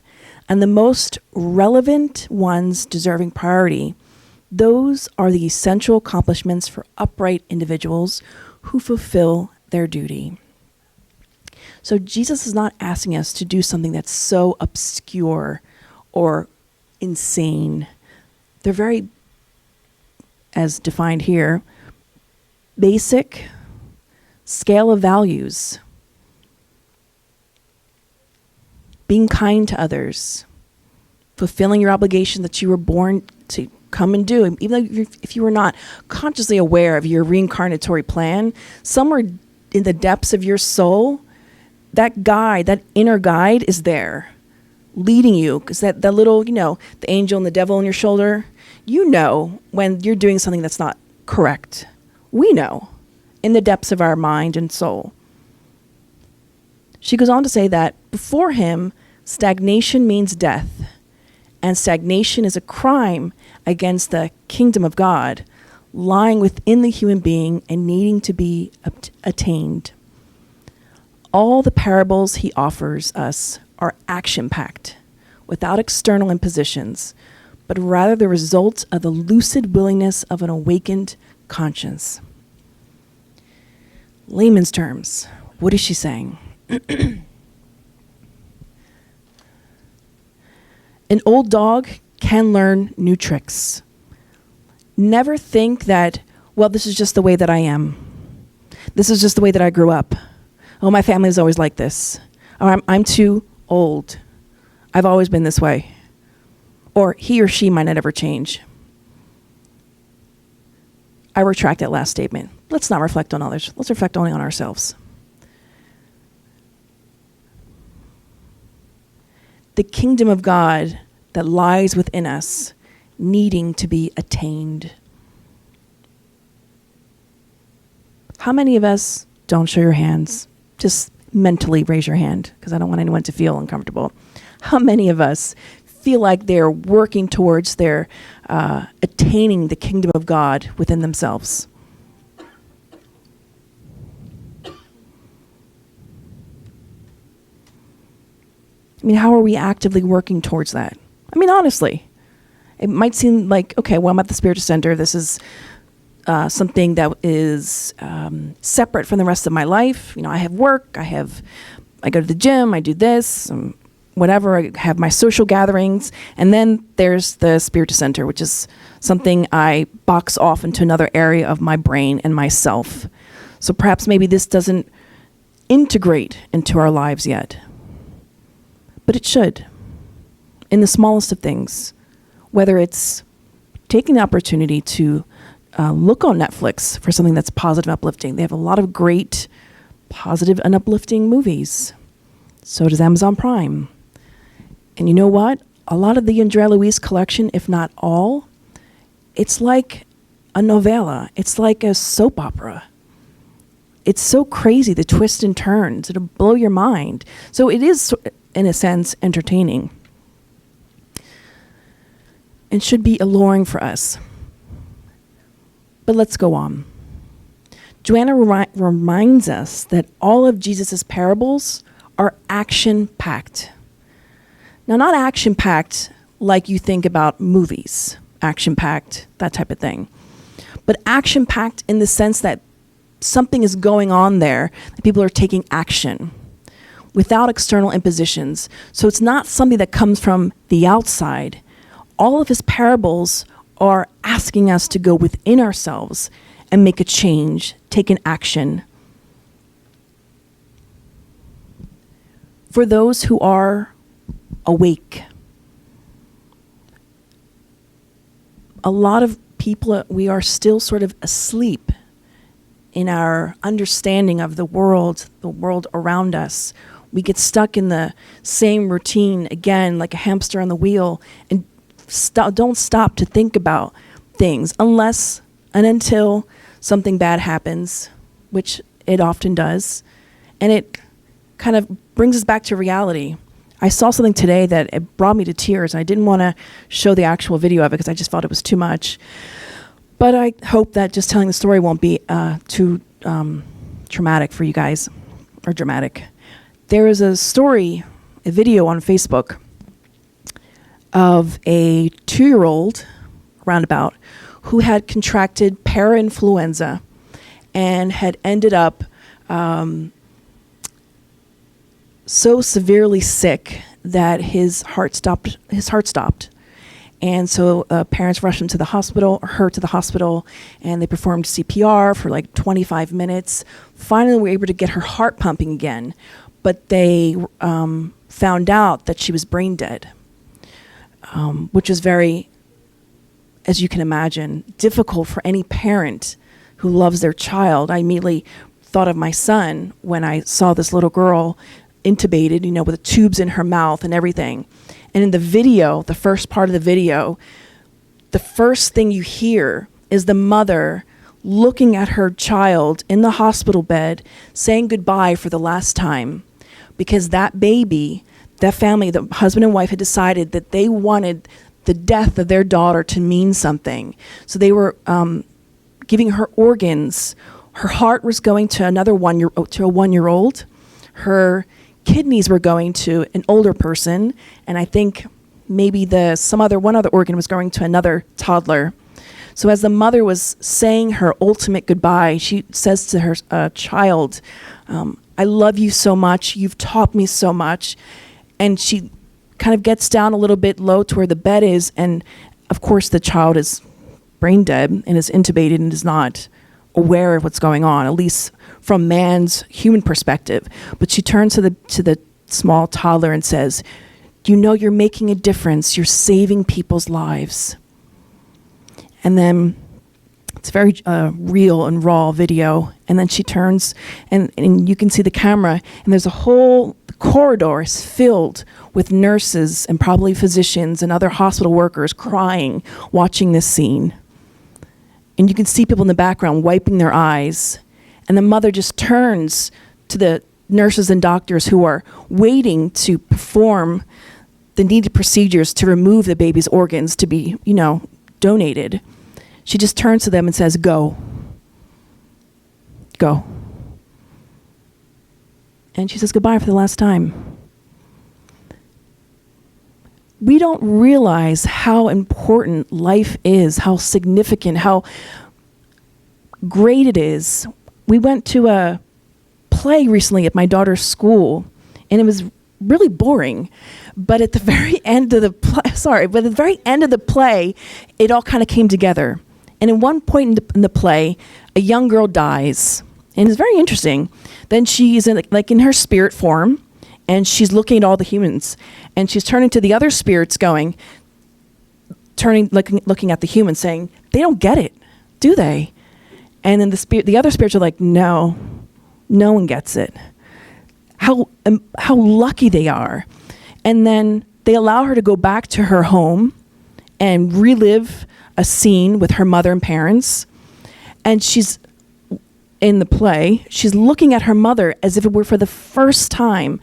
and the most relevant ones deserving priority. Those are the essential accomplishments for upright individuals who fulfill their duty. So Jesus is not asking us to do something that's so obscure or insane. They're very, as defined here, basic scale of values. Being kind to others, fulfilling your obligation that you were born to come and do. Even though if you were not consciously aware of your reincarnatory plan, somewhere in the depths of your soul, that guide, that inner guide is there, leading you. Because that little, the angel and the devil on your shoulder, when you're doing something that's not correct. We know in the depths of our mind and soul. She goes on to say that before him, stagnation means death, and stagnation is a crime against the kingdom of God, lying within the human being and needing to be attained. All the parables he offers us are action-packed, without external impositions, but rather the result of the lucid willingness of an awakened conscience. Layman's terms, what is she saying? An old dog can learn new tricks. Never think that, well, this is just the way that I am. This is just the way that I grew up. Oh, my family is always like this. Or I'm too old. I've always been this way. Or he or she might not ever change. I retract that last statement. Let's not reflect on others. Let's reflect only on ourselves. The kingdom of God that lies within us, needing to be attained. How many of us, don't show your hands, just mentally raise your hand, because I don't want anyone to feel uncomfortable. How many of us feel like they're working towards their attaining the kingdom of God within themselves? I mean, how are we actively working towards that? I mean, honestly, it might seem like, okay, well, I'm at the spiritual center. This is something that is separate from the rest of my life. You know, I have work. I go to the gym. I do this, whatever. I have my social gatherings. And then there's the spiritual center, which is something I box off into another area of my brain and myself. So perhaps maybe this doesn't integrate into our lives yet. But it should, in the smallest of things, whether it's taking the opportunity to look on Netflix for something that's positive and uplifting. They have a lot of great positive and uplifting movies. So does Amazon Prime. And you know what? A lot of the Andrea Louise collection, if not all, it's like a novella. It's like a soap opera. It's so crazy, the twists and turns. It'll blow your mind. So it is, in a sense, entertaining. And should be alluring for us. But let's go on. Joanna reminds us that all of Jesus' parables are action-packed. Now, not action-packed like you think about movies, action-packed, that type of thing. But action-packed in the sense that something is going on there, that people are taking action without external impositions. So it's not something that comes from the outside. All of his parables are asking us to go within ourselves and make a change, take an action. For those who are awake, a lot of people, we are still sort of asleep in our understanding of the world around us. We get stuck in the same routine again, like a hamster on the wheel, and don't stop to think about things unless and until something bad happens, which it often does. And it kind of brings us back to reality. I saw something today that it brought me to tears. And I didn't want to show the actual video of it because I just felt it was too much. But I hope that just telling the story won't be too traumatic for you guys, or dramatic. There is a story, a video on Facebook of a 2-year-old, roundabout, who had contracted parainfluenza and had ended up so severely sick that his heart stopped. And so parents rushed him to the hospital, or her to the hospital, and they performed CPR for like 25 minutes. Finally, were able to get her heart pumping again, but they found out that she was brain dead, which is very, as you can imagine, difficult for any parent who loves their child. I immediately thought of my son when I saw this little girl intubated, with tubes in her mouth and everything. And in the video, the first part of the video, the first thing you hear is the mother looking at her child in the hospital bed, saying goodbye for the last time, because that baby, that family, the husband and wife had decided that they wanted the death of their daughter to mean something. So they were giving her organs. Her heart was going to a 1-year-old. Her kidneys were going to an older person, and I think maybe one other organ was going to another toddler. So as the mother was saying her ultimate goodbye, she says to her child, I love you so much. You've taught me so much. And she kind of gets down a little bit low to where the bed is, and of course the child is brain dead and is intubated and is not aware of what's going on, at least from man's human perspective. But she turns to the small toddler and says, you're making a difference. You're saving people's lives. And then It's very real and raw video. And then she turns, and you can see the camera, and there's a whole corridor is filled with nurses and probably physicians and other hospital workers crying, watching this scene. And you can see people in the background wiping their eyes. And the mother just turns to the nurses and doctors who are waiting to perform the needed procedures to remove the baby's organs to be, donated. She just turns to them and says, "Go. Go." And she says goodbye for the last time. We don't realize how important life is, how significant, how great it is. We went to a play recently at my daughter's school, and it was really boring. But at the very end of the play, it all kind of came together. And at one point in the play, a young girl dies. And it's very interesting. Then she's in her spirit form, and she's looking at all the humans. And she's turning to the other spirits looking at the humans saying, "They don't get it, do they?" And then the other spirits are like, "No, no one gets it." How lucky they are. And then they allow her to go back to her home and relive a scene with her mother and parents. And she's in the play, she's looking at her mother as if it were for the first time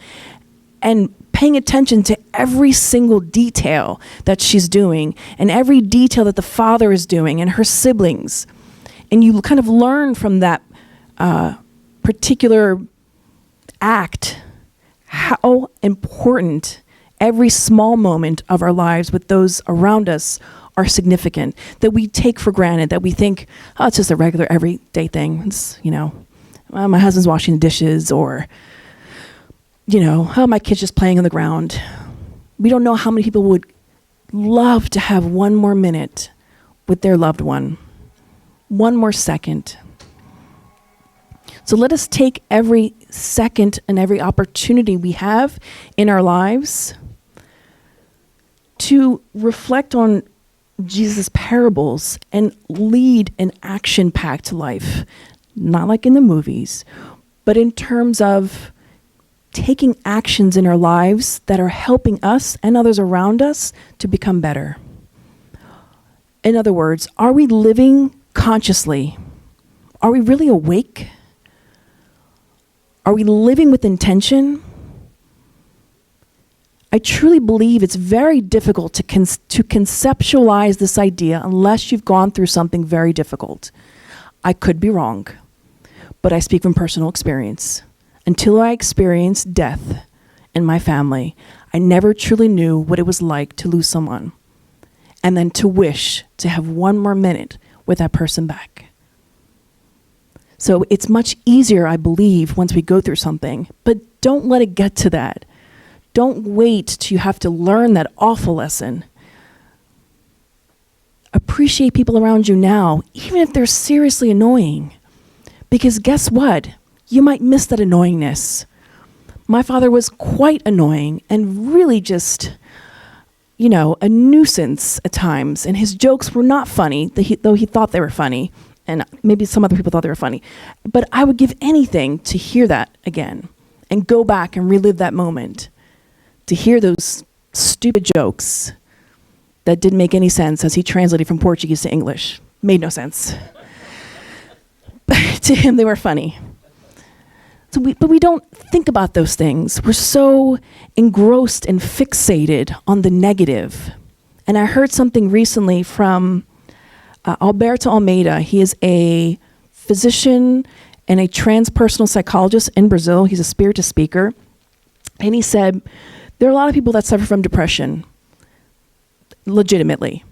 and paying attention to every single detail that she's doing and every detail that the father is doing and her siblings. And you kind of learn from that particular act how important every small moment of our lives with those around us are significant, that we take for granted, that we think, oh, it's just a regular everyday thing. It's, well, my husband's washing the dishes, or, oh, my kid's just playing on the ground. We don't know how many people would love to have one more minute with their loved one, one more second. So let us take every second and every opportunity we have in our lives to reflect on Jesus' parables and lead an action-packed life, not like in the movies, but in terms of taking actions in our lives that are helping us and others around us to become better. In other words, are we living consciously? Are we really awake? Are we living with intention? I truly believe it's very difficult to conceptualize this idea unless you've gone through something very difficult. I could be wrong, but I speak from personal experience. Until I experienced death in my family, I never truly knew what it was like to lose someone, and then to wish to have one more minute with that person back. So it's much easier, I believe, once we go through something, but don't let it get to that. Don't wait till you have to learn that awful lesson. Appreciate people around you now, even if they're seriously annoying. Because guess what? You might miss that annoyingness. My father was quite annoying and really just, a nuisance at times. And his jokes were not funny, though he thought they were funny. And maybe some other people thought they were funny. But I would give anything to hear that again and go back and relive that moment. To hear those stupid jokes that didn't make any sense as he translated from Portuguese to English. Made no sense. But to him, they were funny. But we don't think about those things. We're so engrossed and fixated on the negative. And I heard something recently from Alberto Almeida. He is a physician and a transpersonal psychologist in Brazil. He's a spiritist speaker. And he said, there are a lot of people that suffer from depression, legitimately.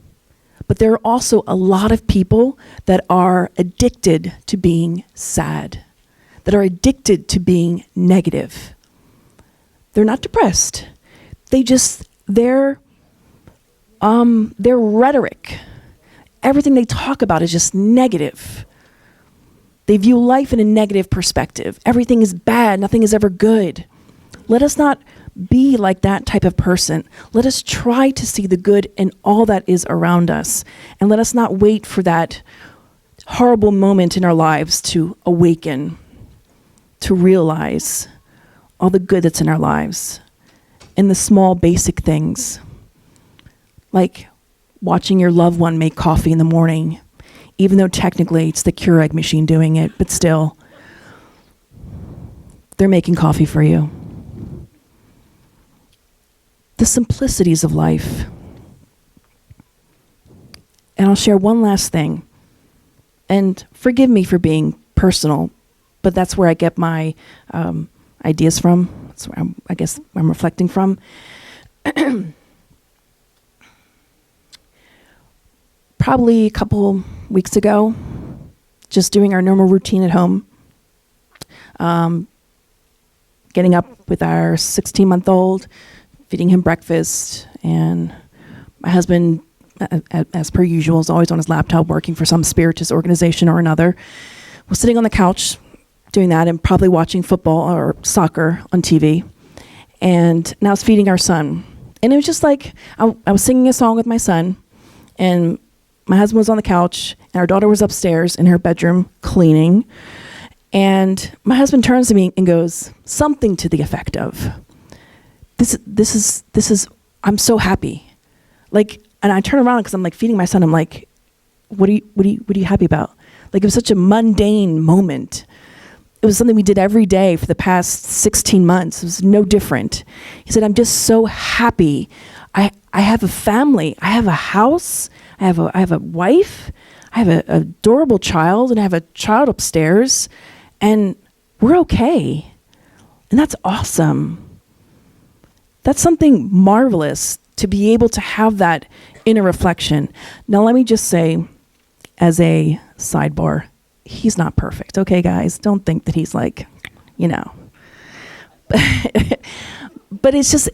But there are also a lot of people that are addicted to being sad, that are addicted to being negative. They're not depressed. Their rhetoric, everything they talk about is just negative. They view life in a negative perspective. Everything is bad. Nothing is ever good. Let us not be like that type of person. Let us try to see the good in all that is around us. And let us not wait for that horrible moment in our lives to awaken, to realize all the good that's in our lives and the small basic things, like watching your loved one make coffee in the morning, even though technically it's the Keurig machine doing it, but still, they're making coffee for you. The simplicities of life. And I'll share one last thing. And forgive me for being personal, but that's where I get my ideas from. That's where I guess I'm reflecting from. Probably a couple weeks ago, just doing our normal routine at home, getting up with our 16-month-old, feeding him breakfast, and my husband, as per usual, is always on his laptop working for some spiritist organization or another, was sitting on the couch doing that and probably watching football or soccer on TV. And now I was feeding our son. And it was just like, I was singing a song with my son, and my husband was on the couch, and our daughter was upstairs in her bedroom cleaning. And my husband turns to me and goes, something to the effect of, this is, I'm so happy. Like, and I turn around because I'm like feeding my son. I'm like, what are you happy about? Like, it was such a mundane moment. It was something we did every day for the past 16 months. It was no different. He said, I'm just so happy. I have a family. I have a house. I have a wife. I have an adorable child, and I have a child upstairs, and we're okay. And that's awesome. That's something marvelous to be able to have that inner reflection. Now, let me just say, as a sidebar, he's not perfect. Okay, guys, don't think that he's like, but it's just,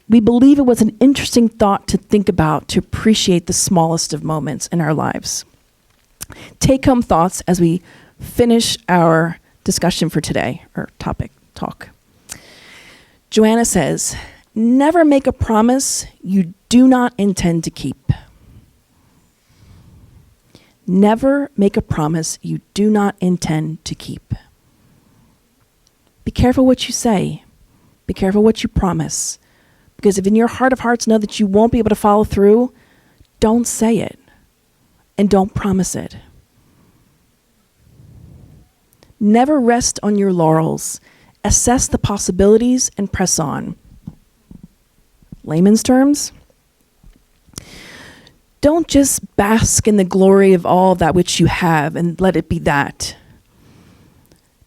we believe it was an interesting thought to think about, to appreciate the smallest of moments in our lives. Take home thoughts as we finish our discussion for today, or talk. Joanna says, never make a promise you do not intend to keep. Never make a promise you do not intend to keep. Be careful what you say. Be careful what you promise. Because if in your heart of hearts know that you won't be able to follow through, don't say it. And don't promise it. Never rest on your laurels. Assess the possibilities and press on. Layman's terms, don't just bask in the glory of all that which you have and let it be that.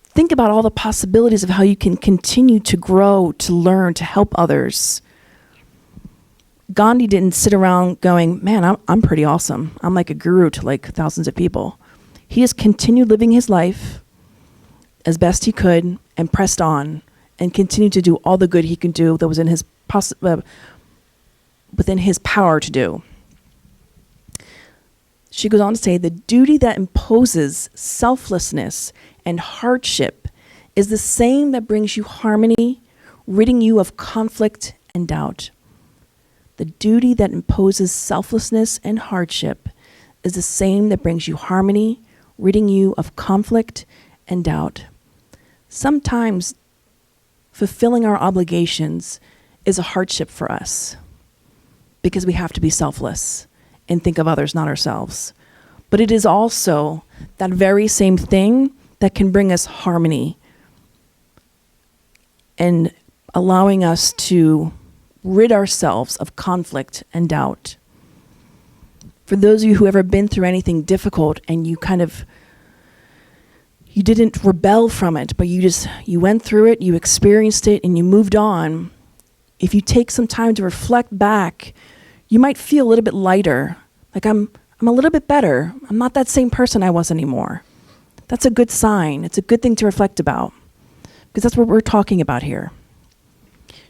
Think about all the possibilities of how you can continue to grow, to learn, to help others. Gandhi didn't sit around going, man, I'm pretty awesome. I'm like a guru to like thousands of people. He just continued living his life as best he could and pressed on and continued to do all the good he could do that was in his within his power to do. She goes on to say, the duty that imposes selflessness and hardship is the same that brings you harmony, ridding you of conflict and doubt. The duty that imposes selflessness and hardship is the same that brings you harmony, ridding you of conflict and doubt. Sometimes fulfilling our obligations is a hardship for us because we have to be selfless and think of others, not ourselves. But it is also that very same thing that can bring us harmony and allowing us to rid ourselves of conflict and doubt. For those of you who ever been through anything difficult and you didn't rebel from it, but you went through it, you experienced it, and you moved on. If you take some time to reflect back, you might feel a little bit lighter. Like I'm a little bit better. I'm not that same person I was anymore. That's a good sign. It's a good thing to reflect about because that's what we're talking about here.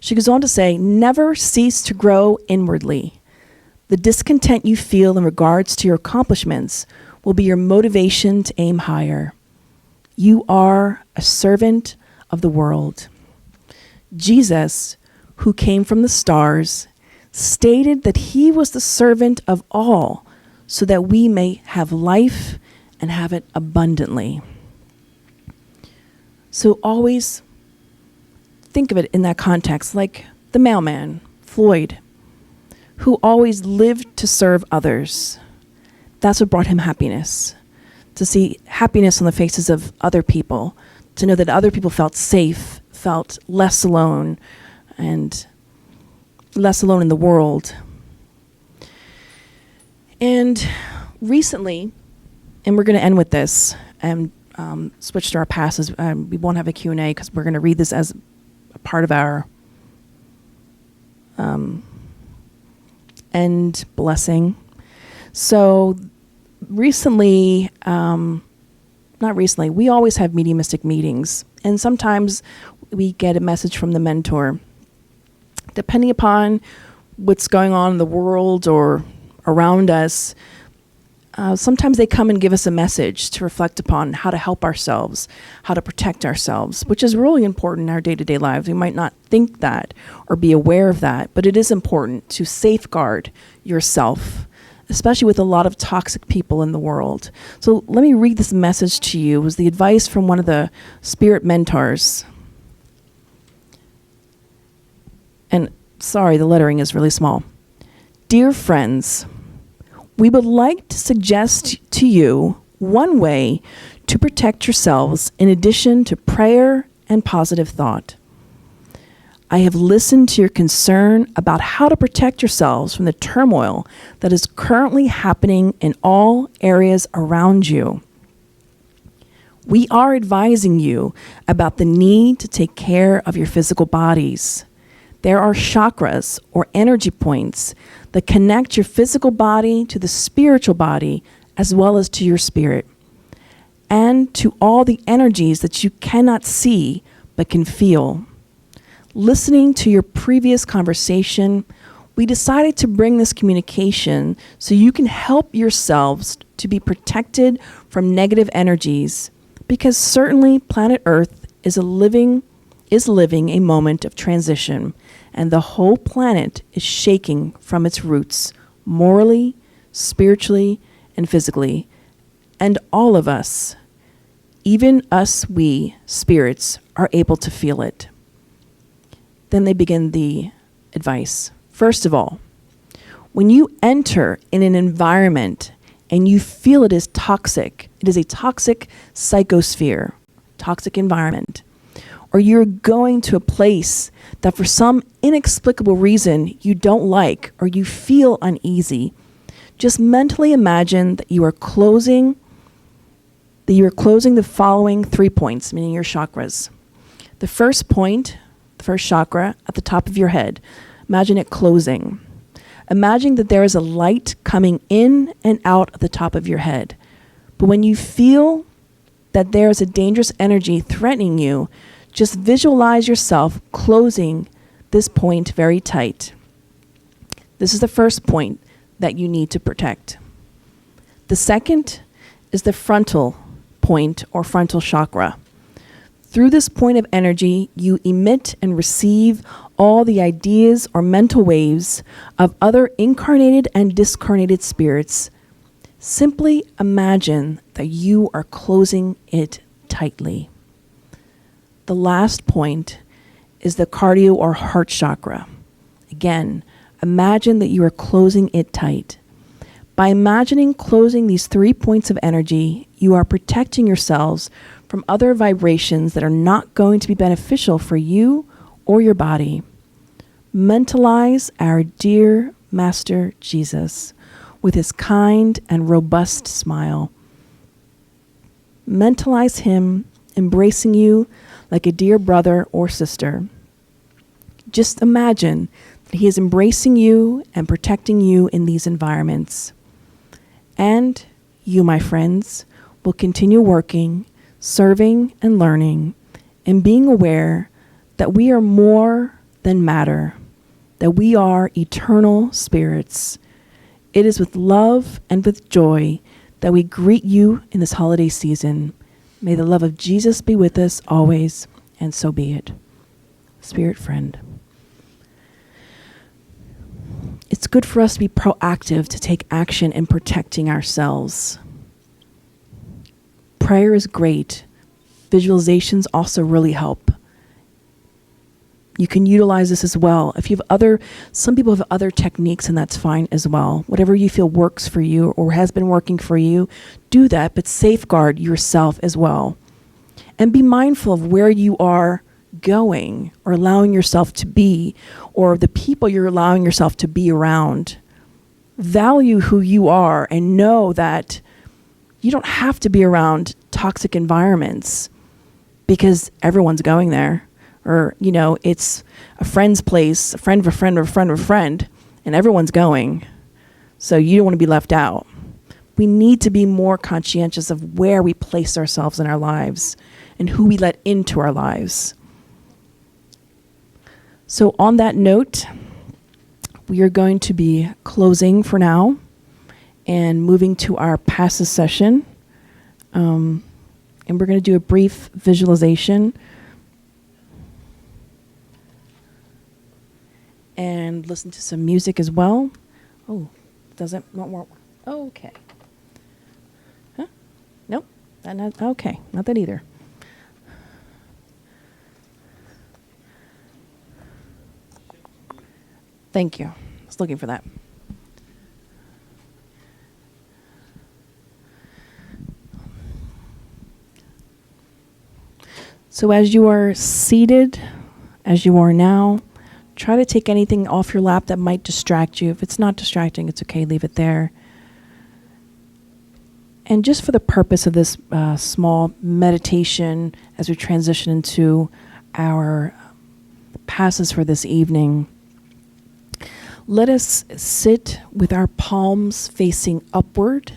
She goes on to say, never cease to grow inwardly. The discontent you feel in regards to your accomplishments will be your motivation to aim higher. You are a servant of the world. Jesus, who came from the stars, stated that he was the servant of all so that we may have life and have it abundantly. So always think of it in that context, like the mailman, Floyd, who always lived to serve others. That's what brought him happiness, to see happiness on the faces of other people, to know that other people felt safe, felt less alone, and less alone in the world. And recently, and we're going to end with this and switch to our passes. We won't have a Q&A because we're going to read this as a part of our end blessing. So recently, not recently, we always have mediumistic meetings. And sometimes we get a message from the mentor. Depending upon what's going on in the world or around us, sometimes they come and give us a message to reflect upon how to help ourselves, how to protect ourselves, which is really important in our day-to-day lives. We might not think that or be aware of that, but it is important to safeguard yourself, especially with a lot of toxic people in the world. So let me read this message to you. It was the advice from one of the spirit mentors. And sorry, the lettering is really small. Dear friends, we would like to suggest to you one way to protect yourselves in addition to prayer and positive thought. I have listened to your concern about how to protect yourselves from the turmoil that is currently happening in all areas around you. We are advising you about the need to take care of your physical bodies. There are chakras or energy points that connect your physical body to the spiritual body as well as to your spirit, and to all the energies that you cannot see but can feel. Listening to your previous conversation, we decided to bring this communication so you can help yourselves to be protected from negative energies, because certainly planet Earth is living a moment of transition, and the whole planet is shaking from its roots, morally, spiritually, and physically. And all of us, even us, we spirits, are able to feel it. Then they begin the advice. First of all, when you enter in an environment and you feel it is toxic, it is a toxic psychosphere, toxic environment, or you're going to a place that for some inexplicable reason you don't like or you feel uneasy, just mentally imagine that you are closing the following 3 points, meaning your chakras. The first point, the first chakra at the top of your head, imagine it closing. Imagine that there is a light coming in and out of the top of your head. But when you feel that there is a dangerous energy threatening you, just visualize yourself closing this point very tight. This is the first point that you need to protect. The second is the frontal point or frontal chakra. Through this point of energy, you emit and receive all the ideas or mental waves of other incarnated and discarnated spirits. Simply imagine that you are closing it tightly. The last point is the cardio or heart chakra. Again, imagine that you are closing it tight. By imagining closing these 3 points of energy, you are protecting yourselves from other vibrations that are not going to be beneficial for you or your body. Mentalize our dear Master Jesus with his kind and robust smile. Mentalize him embracing you like a dear brother or sister. Just imagine that he is embracing you and protecting you in these environments. And you, my friends, will continue working, serving, and learning, and being aware that we are more than matter, that we are eternal spirits. It is with love and with joy that we greet you in this holiday season. May the love of Jesus be with us always, and so be it. Spirit friend. It's good for us to be proactive, to take action in protecting ourselves. prayer is great. Visualizations also really help. You can utilize this as well. If you have some people have other techniques, and that's fine as well. Whatever you feel works for you or has been working for you, do that, but safeguard yourself as well. And be mindful of where you are going or allowing yourself to be, or the people you're allowing yourself to be around. Value who you are and know that you don't have to be around toxic environments because everyone's going there. Or, it's a friend's place, a friend of a friend of a friend of a friend, and everyone's going. So you don't want to be left out. We need to be more conscientious of where we place ourselves in our lives and who we let into our lives. So on that note, we are going to be closing for now and moving to our passes session. And we're going to do a brief visualization and listen to some music as well. Oh, doesn't not work. Okay. Huh? Nope. Not okay. Not that either. Thank you. I was looking for that. So as you are seated, as you are now, try to take anything off your lap that might distract you. If it's not distracting, it's okay, leave it there. And just for the purpose of this small meditation, as we transition into our passes for this evening, let us sit with our palms facing upward